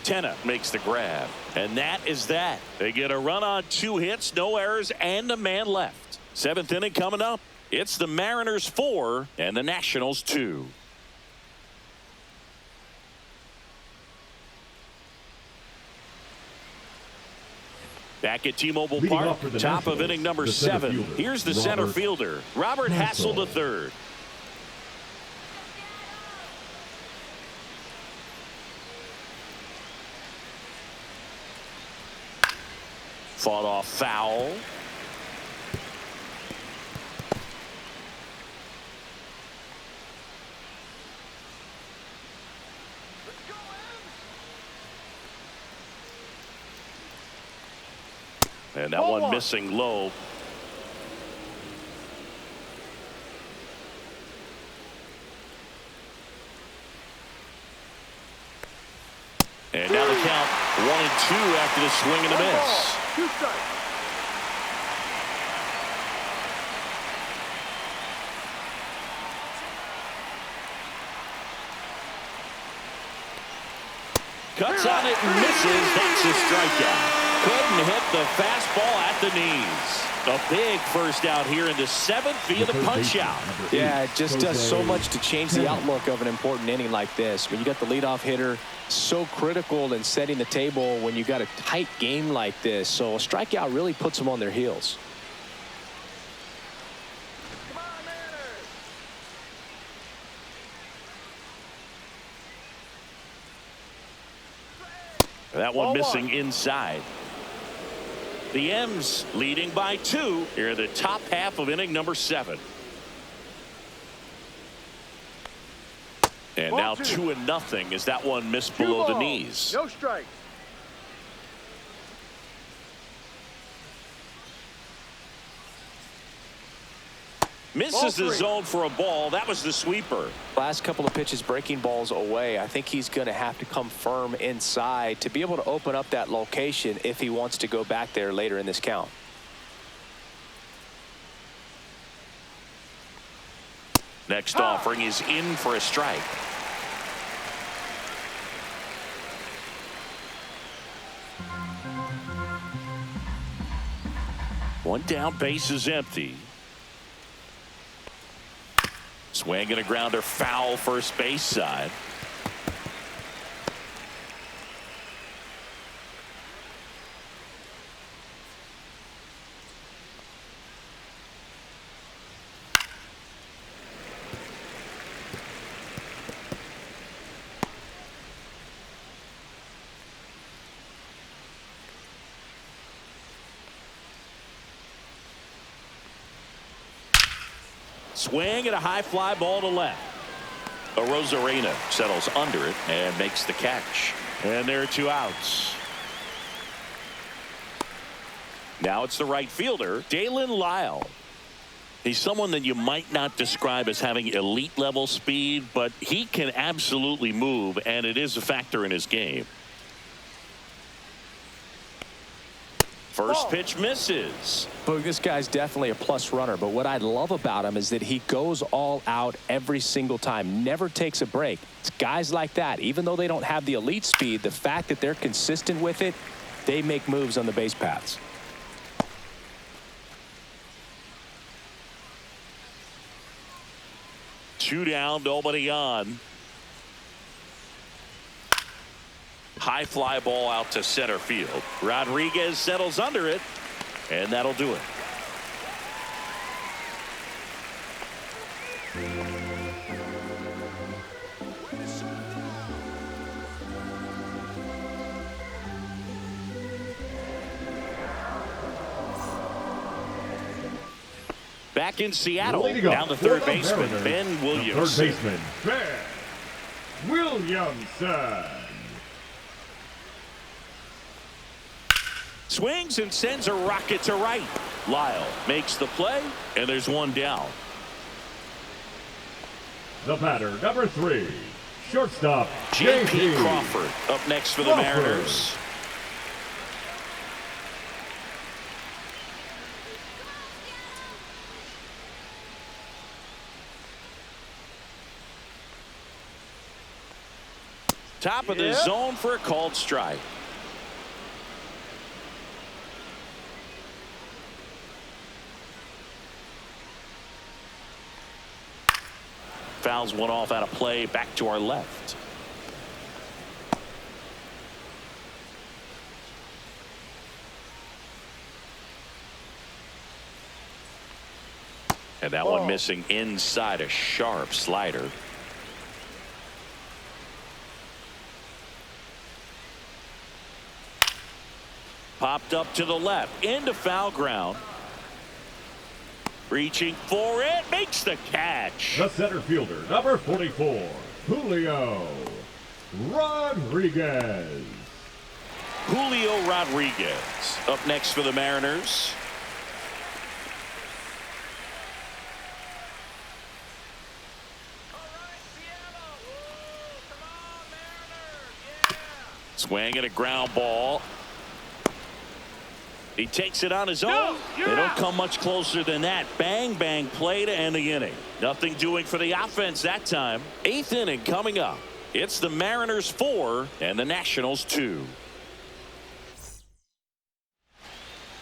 Tenna makes the grab. And that is that. They get a run on 2 hits, no errors, and a man left. 7th inning coming up. It's the Mariners 4 and the Nationals 2. Back at T-Mobile Park, top of inning number 7. Here's the center fielder, Robert Hassel III. Fought off foul. And that one missing low. And now the count 1-2 after the swing and a miss. 2 strikes. Cuts on it and misses. That's a strikeout. Couldn't hit the fastball at the knees. A big first out here in the 7th via the punch out. Yeah, it just does so much to change the outlook of an important inning like this. When you got the leadoff hitter, so critical in setting the table when you got a tight game like this. So a strikeout really puts them on their heels. Come on, Mariners. That one missing inside. The M's leading by 2 here in the top half of inning number 7. And now 2-0 as that one missed below the knees. No strikes. Misses the zone for a ball. That was the sweeper. Last couple of pitches breaking balls away. I think he's going to have to come firm inside to be able to open up that location if he wants to go back there later in this count. Next offering is in for a strike. One down, base is empty. Swing and a grounder, foul first base side. Swing and a high fly ball to left. Rosarena settles under it and makes the catch. And there are 2 outs. Now it's the right fielder, Dalen Lyle. He's someone that you might not describe as having elite level speed, but he can absolutely move, and it is a factor in his game. First pitch misses. Boog, this guy's definitely a plus runner, but what I love about him is that he goes all out every single time, never takes a break. It's guys like that, even though they don't have the elite speed, the fact that they're consistent with it, they make moves on the base paths. Two down, nobody on. High fly ball out to center field. Rodriguez settles under it, and that'll do it. Back in Seattle, down the third baseman, Ben Williamson. Third baseman, Ben Williamson. Swings and sends a rocket to right. Lyle makes the play, and there's 1 down. The batter, number 3, shortstop, J.P. Crawford up next for the Mariners. Top of the zone for a called strike. Fouls one off out of play, back to our left. And that one missing inside, a sharp slider. Popped up to the left, into foul ground. Reaching for it, makes the catch. The center fielder, number 44, Julio Rodriguez. Julio Rodriguez up next for the Mariners. Swing and a ground ball. He takes it on his own. They don't come much closer than that. Bang, bang play to end the inning. Nothing doing for the offense that time. 8th inning coming up. It's the Mariners 4 and the Nationals 2.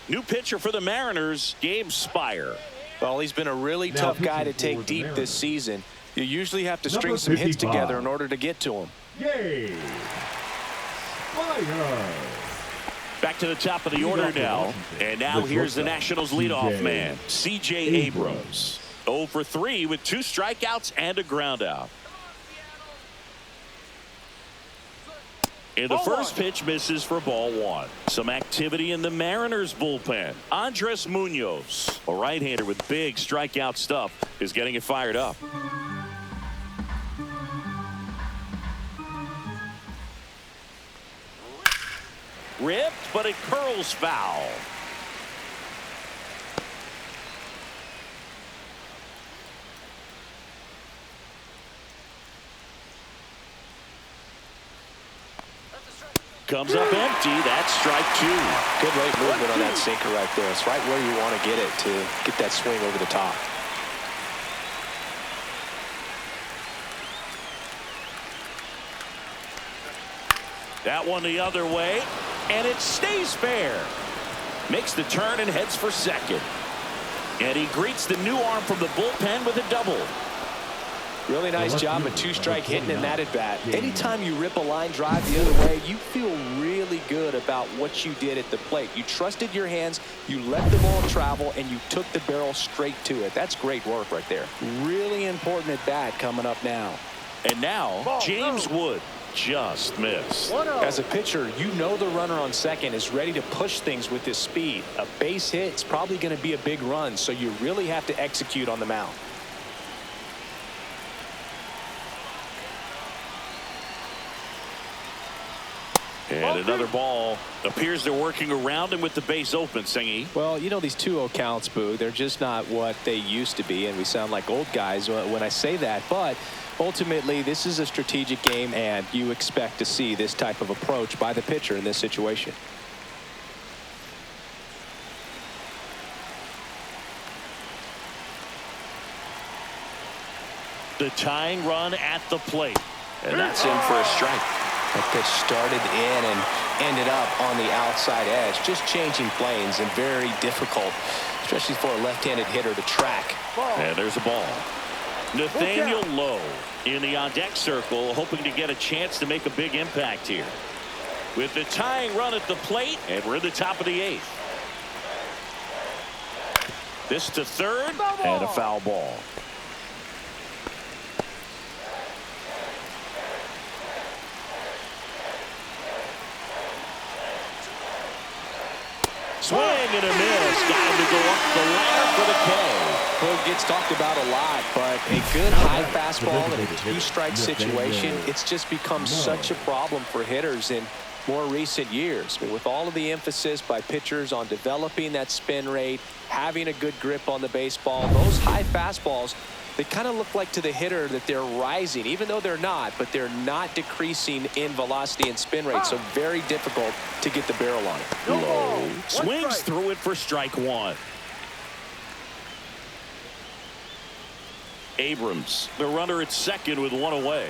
New pitcher for the Mariners, Gabe Spire. Well, he's been a really tough guy to take deep this season. You usually have to string some hits together in order to get to him. Gabe Spire. Back to the top of the order now. And now here's the Nationals leadoff man, C.J. Abrams. 0 for 3 with 2 strikeouts and a ground out. And the first pitch misses for ball 1. Some activity in the Mariners bullpen. Andres Munoz, a right-hander with big strikeout stuff, is getting it fired up. Ripped, but it curls foul. Comes up empty. That's strike 2. Good late movement on that sinker right there. It's right where you want to get it to get that swing over the top. That one the other way, and it stays fair. Makes the turn and heads for second. And he greets the new arm from the bullpen with a double. Really nice job, a 2-strike hitting in that at bat. Anytime you rip a line drive the other way, you feel really good about what you did at the plate. You trusted your hands, you let the ball travel, and you took the barrel straight to it. That's great work right there. Really important at bat coming up now. And now, James Wood just missed. As a pitcher, you know the runner on second is ready to push things with his speed. A base hit is probably going to be a big run, so you really have to execute on the mound. And another ball. Appears they're working around him with the base open, Singy. Well, you know, these 2-0 counts, Boo, they're just not what they used to be, and we sound like old guys when I say that. But ultimately, this is a strategic game, and you expect to see this type of approach by the pitcher in this situation. The tying run at the plate. And that's in for a strike. That pitch started in and ended up on the outside edge. Just changing planes and very difficult, especially for a left-handed hitter to track. And there's a ball. Nathaniel Lowe in the on-deck circle, hoping to get a chance to make a big impact here. With the tying run at the plate, and we're in the top of the 8th. This to third, and a foul ball. Swing and a miss. Got him to go up the ladder for the K. Well, it gets talked about a lot, but a good high fastball in a 2-strike situation, it's just become such a problem for hitters in more recent years. But with all of the emphasis by pitchers on developing that spin rate, having a good grip on the baseball, those high fastballs, they kind of look like to the hitter that they're rising, even though they're not, but they're not decreasing in velocity and spin rate, so very difficult to get the barrel on it. Low swings through it for strike one. Abrams, the runner at second with one away.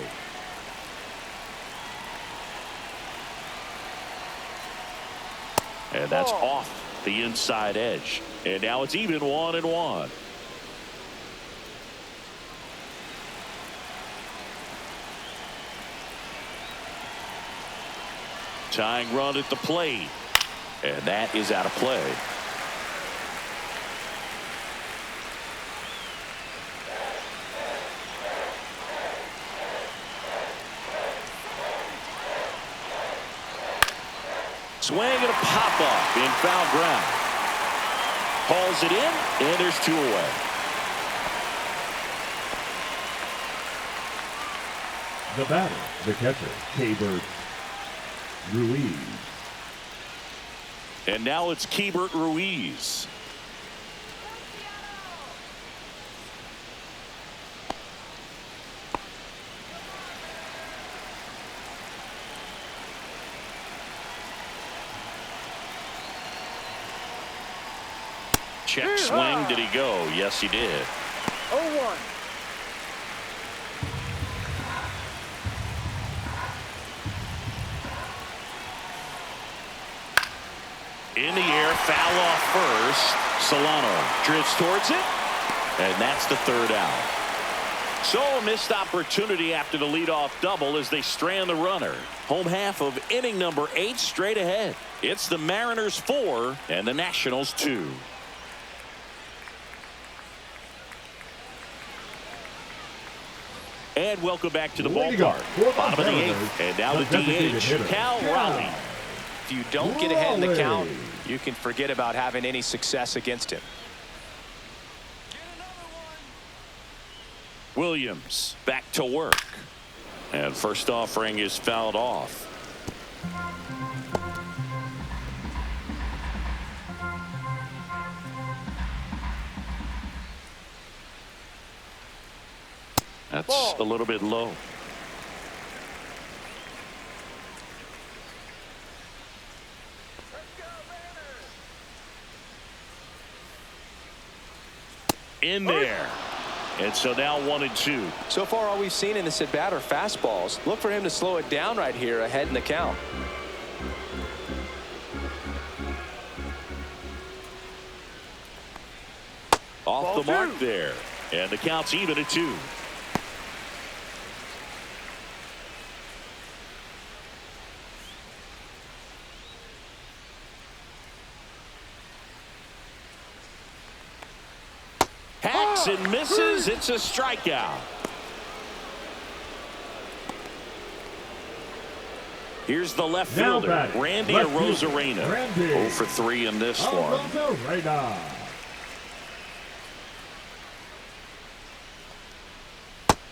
And that's off the inside edge. And now it's even 1-1. Tying run at the plate. And that is out of play. Swing and a pop-up in foul ground. Hauls it in, and there's 2 away. The batter, the catcher, Keibert Ruiz. And now it's Keibert Ruiz. Check swing. Did he go? Yes, he did. 0-1. In the air, foul off first. Solano drifts towards it, and that's the 3rd out. So a missed opportunity after the leadoff double as they strand the runner. Home half of inning number 8 straight ahead. It's the Mariners 4 and the Nationals 2. And welcome back to the ballpark. Bottom of the 8th, and now the DH, Cal Raleigh. If you don't get ahead in the count, you can forget about having any success against him. Williams back to work. And first offering is fouled off. That's a little bit low. In there. And so now 1-2. So far, all we've seen in this at bat are fastballs. Look for him to slow it down right here ahead in the count. Off the mark there. And the count's even at 2. Hacks and misses. It's a strikeout. Here's the left fielder, Randy Arozarena. 0 for 3 in this one.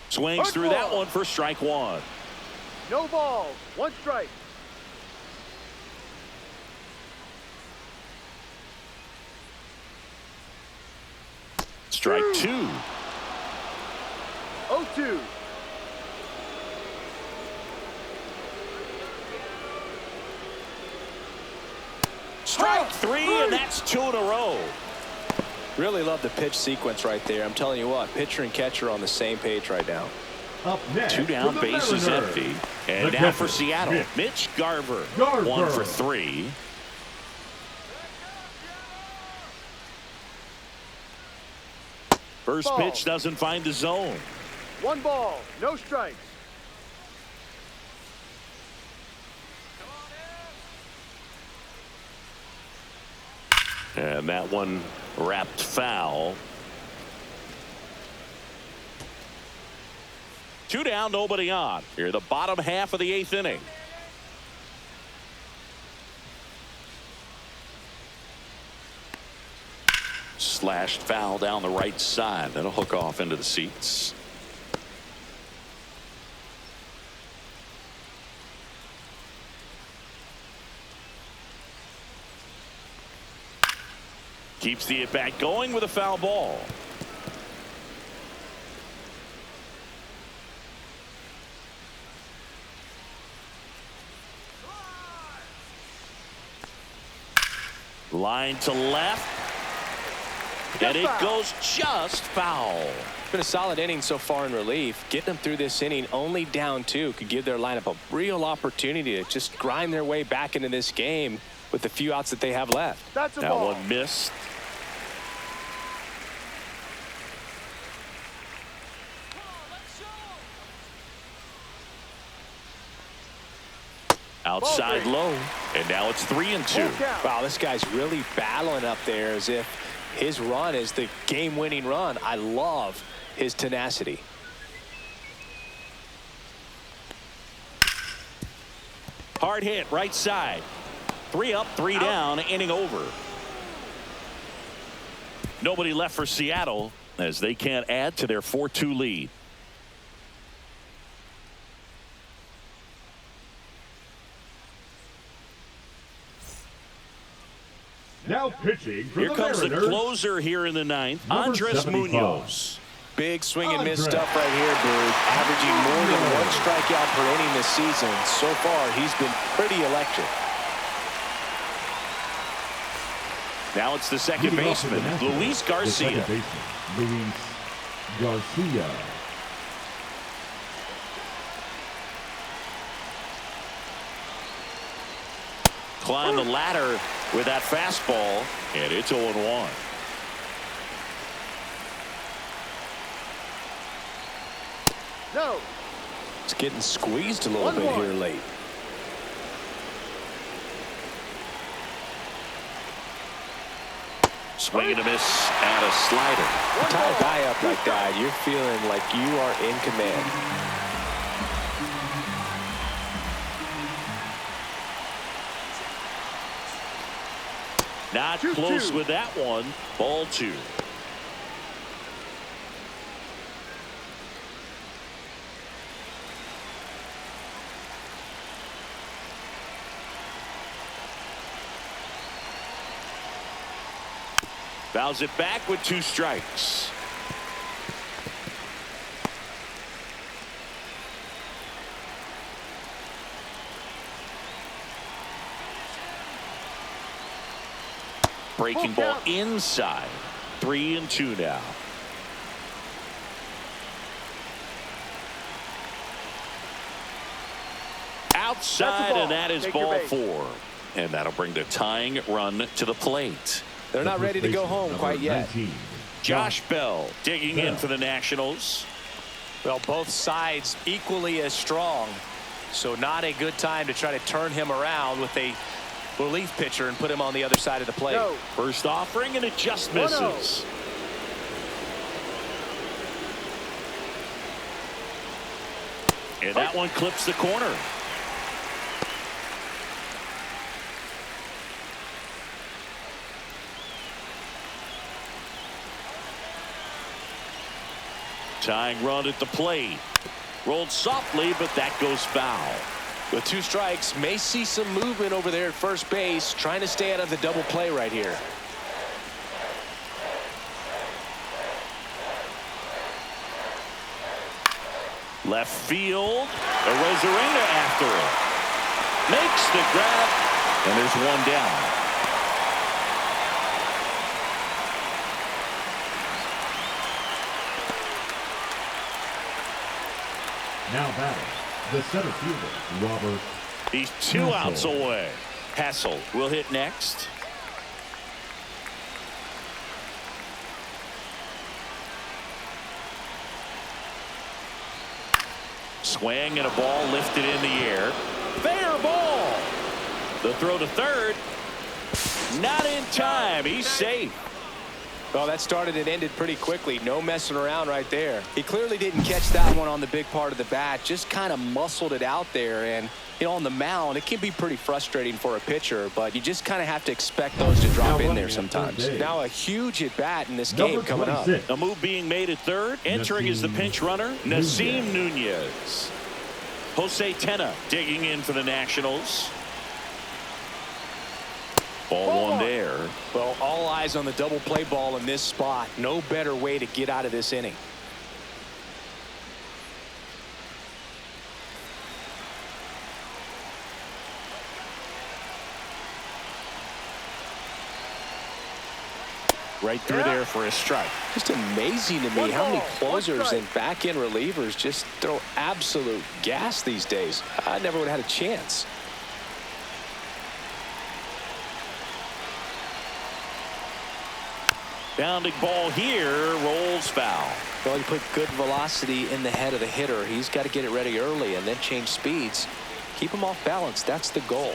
Swings through that one for strike 1. No balls. 1 strike. Strike two. 0-2. Strike three, and that's two in a row. Really love the pitch sequence right there. I'm telling you what, pitcher and catcher are on the same page right now. Up next, Two down, for the bases Mariners, empty. And the now catcher, for Seattle, Mitch Garver. 1 for 3. First Ball. pitch doesn't find the zone. 1 ball, no strikes. And that one wrapped foul. 2 down, nobody on. Here, the bottom half of the 8th inning. Slashed foul down the right side. That'll hook off into the seats. Keeps the at-bat going with a foul ball. Line to left. And it goes just foul. It's been a solid inning so far in relief. Getting them through this inning only down 2 could give their lineup a real opportunity to just grind their way back into this game with the few outs that they have left. That's a That ball. one missed. Outside low, and now it's 3-2. Wow, this guy's really battling up there as if his run is the game-winning run. I love his tenacity. Hard hit, right side. 3 up, 3 down, inning over. Nobody left for Seattle as they can't add to their 4-2 lead. Now pitching for Here the comes Mariners, the closer here in the 9th, Number Andres 75. Munoz. Big swing and miss Andres. stuff right here, Boog. Averaging more than 1 strikeout per inning this season. So far, he's been pretty electric. Now it's the second Leading off for the baseman, Nationals, Luis the Garcia. second baseman, Luis Garcia. Climb the ladder with that fastball, and it's 0-1. No. It's getting squeezed a little bit 1-1. here late. Swing and a miss and a slider. You tie a guy up like that, you're feeling like you are in command. Not 2-2. close with that one. Ball 2. Fouls it back with 2 strikes. Breaking ball inside. 3-2 now. Outside, and that is Take your ball base. 4. And that'll bring the tying run to the plate. They're not ready to go home quite yet. Josh Bell digging in for the Nationals. Well, both sides equally as strong. So not a good time to try to turn him around with a relief pitcher and put him on the other side of the plate. No. First offering, and it just 1-0. misses. And that one clips the corner. Tying run at the plate. Rolled softly, but that goes foul. With 2 strikes, may see some movement over there at first base, trying to stay out of the double play right here. Left field. Arozarena after it. Makes the grab. And there's one down. Now batting, the center fielder, Robert. He's 2 outs away. Hassel will hit next. Swing and a ball lifted in the air. Fair ball. The throw to third. Not in time. He's safe. Well, that started and ended pretty quickly. No messing around right there. He clearly didn't catch that one on the big part of the bat. Just kind of muscled it out there. And, you know, on the mound, it can be pretty frustrating for a pitcher, but you just kind of have to expect those to drop in there sometimes. Now a huge at-bat in this game coming up. A move being made at third. Entering is the pinch runner, Nasim Nunez. Jose Tena digging in for the Nationals. Ball one there. Well, all eyes on the double play ball in this spot. No better way to get out of this inning. Right through there for a strike. Just amazing to me how many closers and back-end relievers just throw absolute gas these days. I never would have had a chance. Bounding ball here, rolls foul. Well, you put good velocity in the head of the hitter. He's got to get it ready early and then change speeds. Keep him off balance. That's the goal.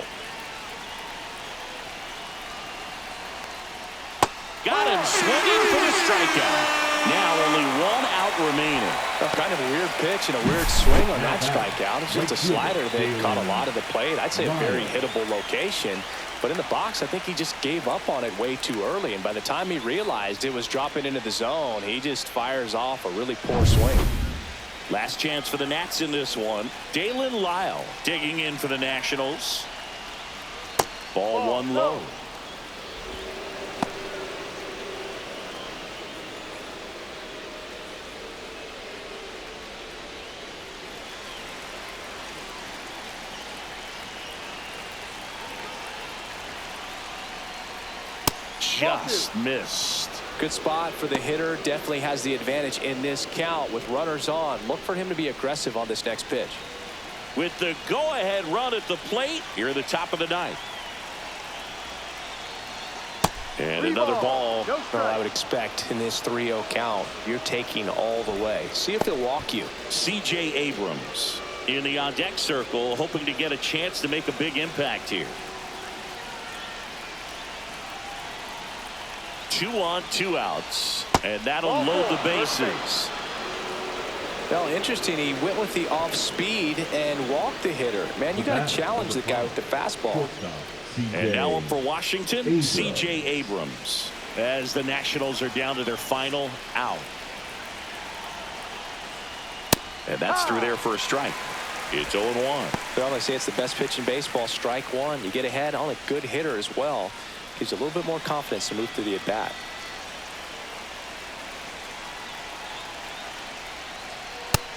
Got him swinging for the strikeout. Now only 1 out remaining. Well, kind of a weird pitch and a weird swing on that strikeout. It's just a slider that caught a lot of the plate. I'd say a very hittable location. But in the box, I think he just gave up on it way too early. And by the time he realized it was dropping into the zone, he just fires off a really poor swing. Last chance for the Nats in this one. Dalen Lyle digging in for the Nationals. Ball one low. Just missed. Good spot for the hitter. Definitely has the advantage in this count with runners on. Look for him to be aggressive on this next pitch. With the go-ahead run at the plate here at the top of the ninth. And another ball. Well, I would expect in this 3-0 count, you're taking all the way. See if they'll walk you. C.J. Abrams in the on-deck circle, hoping to get a chance to make a big impact here. 2 on, 2 outs, and that'll load the bases. Well, interesting. He went with the off speed and walked the hitter. Man, you got to challenge the guy with the fastball. And now up for Washington, C.J. Abrams, as the Nationals are down to their final out. And that's through there for a strike. It's 0-1. Well, they say it's the best pitch in baseball. Strike one. You get ahead on a good hitter as well. Gives you a little bit more confidence to move through the at-bat.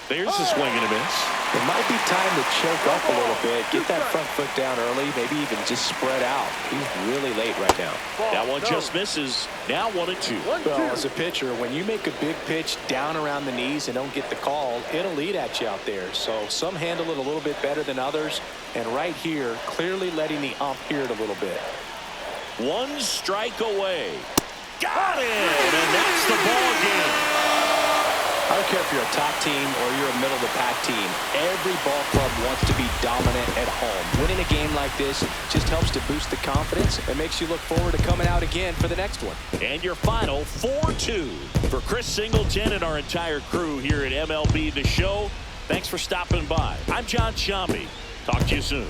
There's a swing and a miss. It might be time to choke up a little bit. Get that front foot down early. Maybe even just spread out. He's really late right now. That one just misses. Now 1-2. Well, as a pitcher, when you make a big pitch down around the knees and don't get the call, it'll eat at you out there. So some handle it a little bit better than others. And right here, clearly letting the ump hear it a little bit. 1 strike away. Got it! And that's the ball game. I don't care if you're a top team or you're a middle-of-the-pack team. Every ball club wants to be dominant at home. Winning a game like this just helps to boost the confidence and makes you look forward to coming out again for the next one. And your final 4-2 for Chris Singleton and our entire crew here at MLB The Show. Thanks for stopping by. I'm John Shambi. Talk to you soon.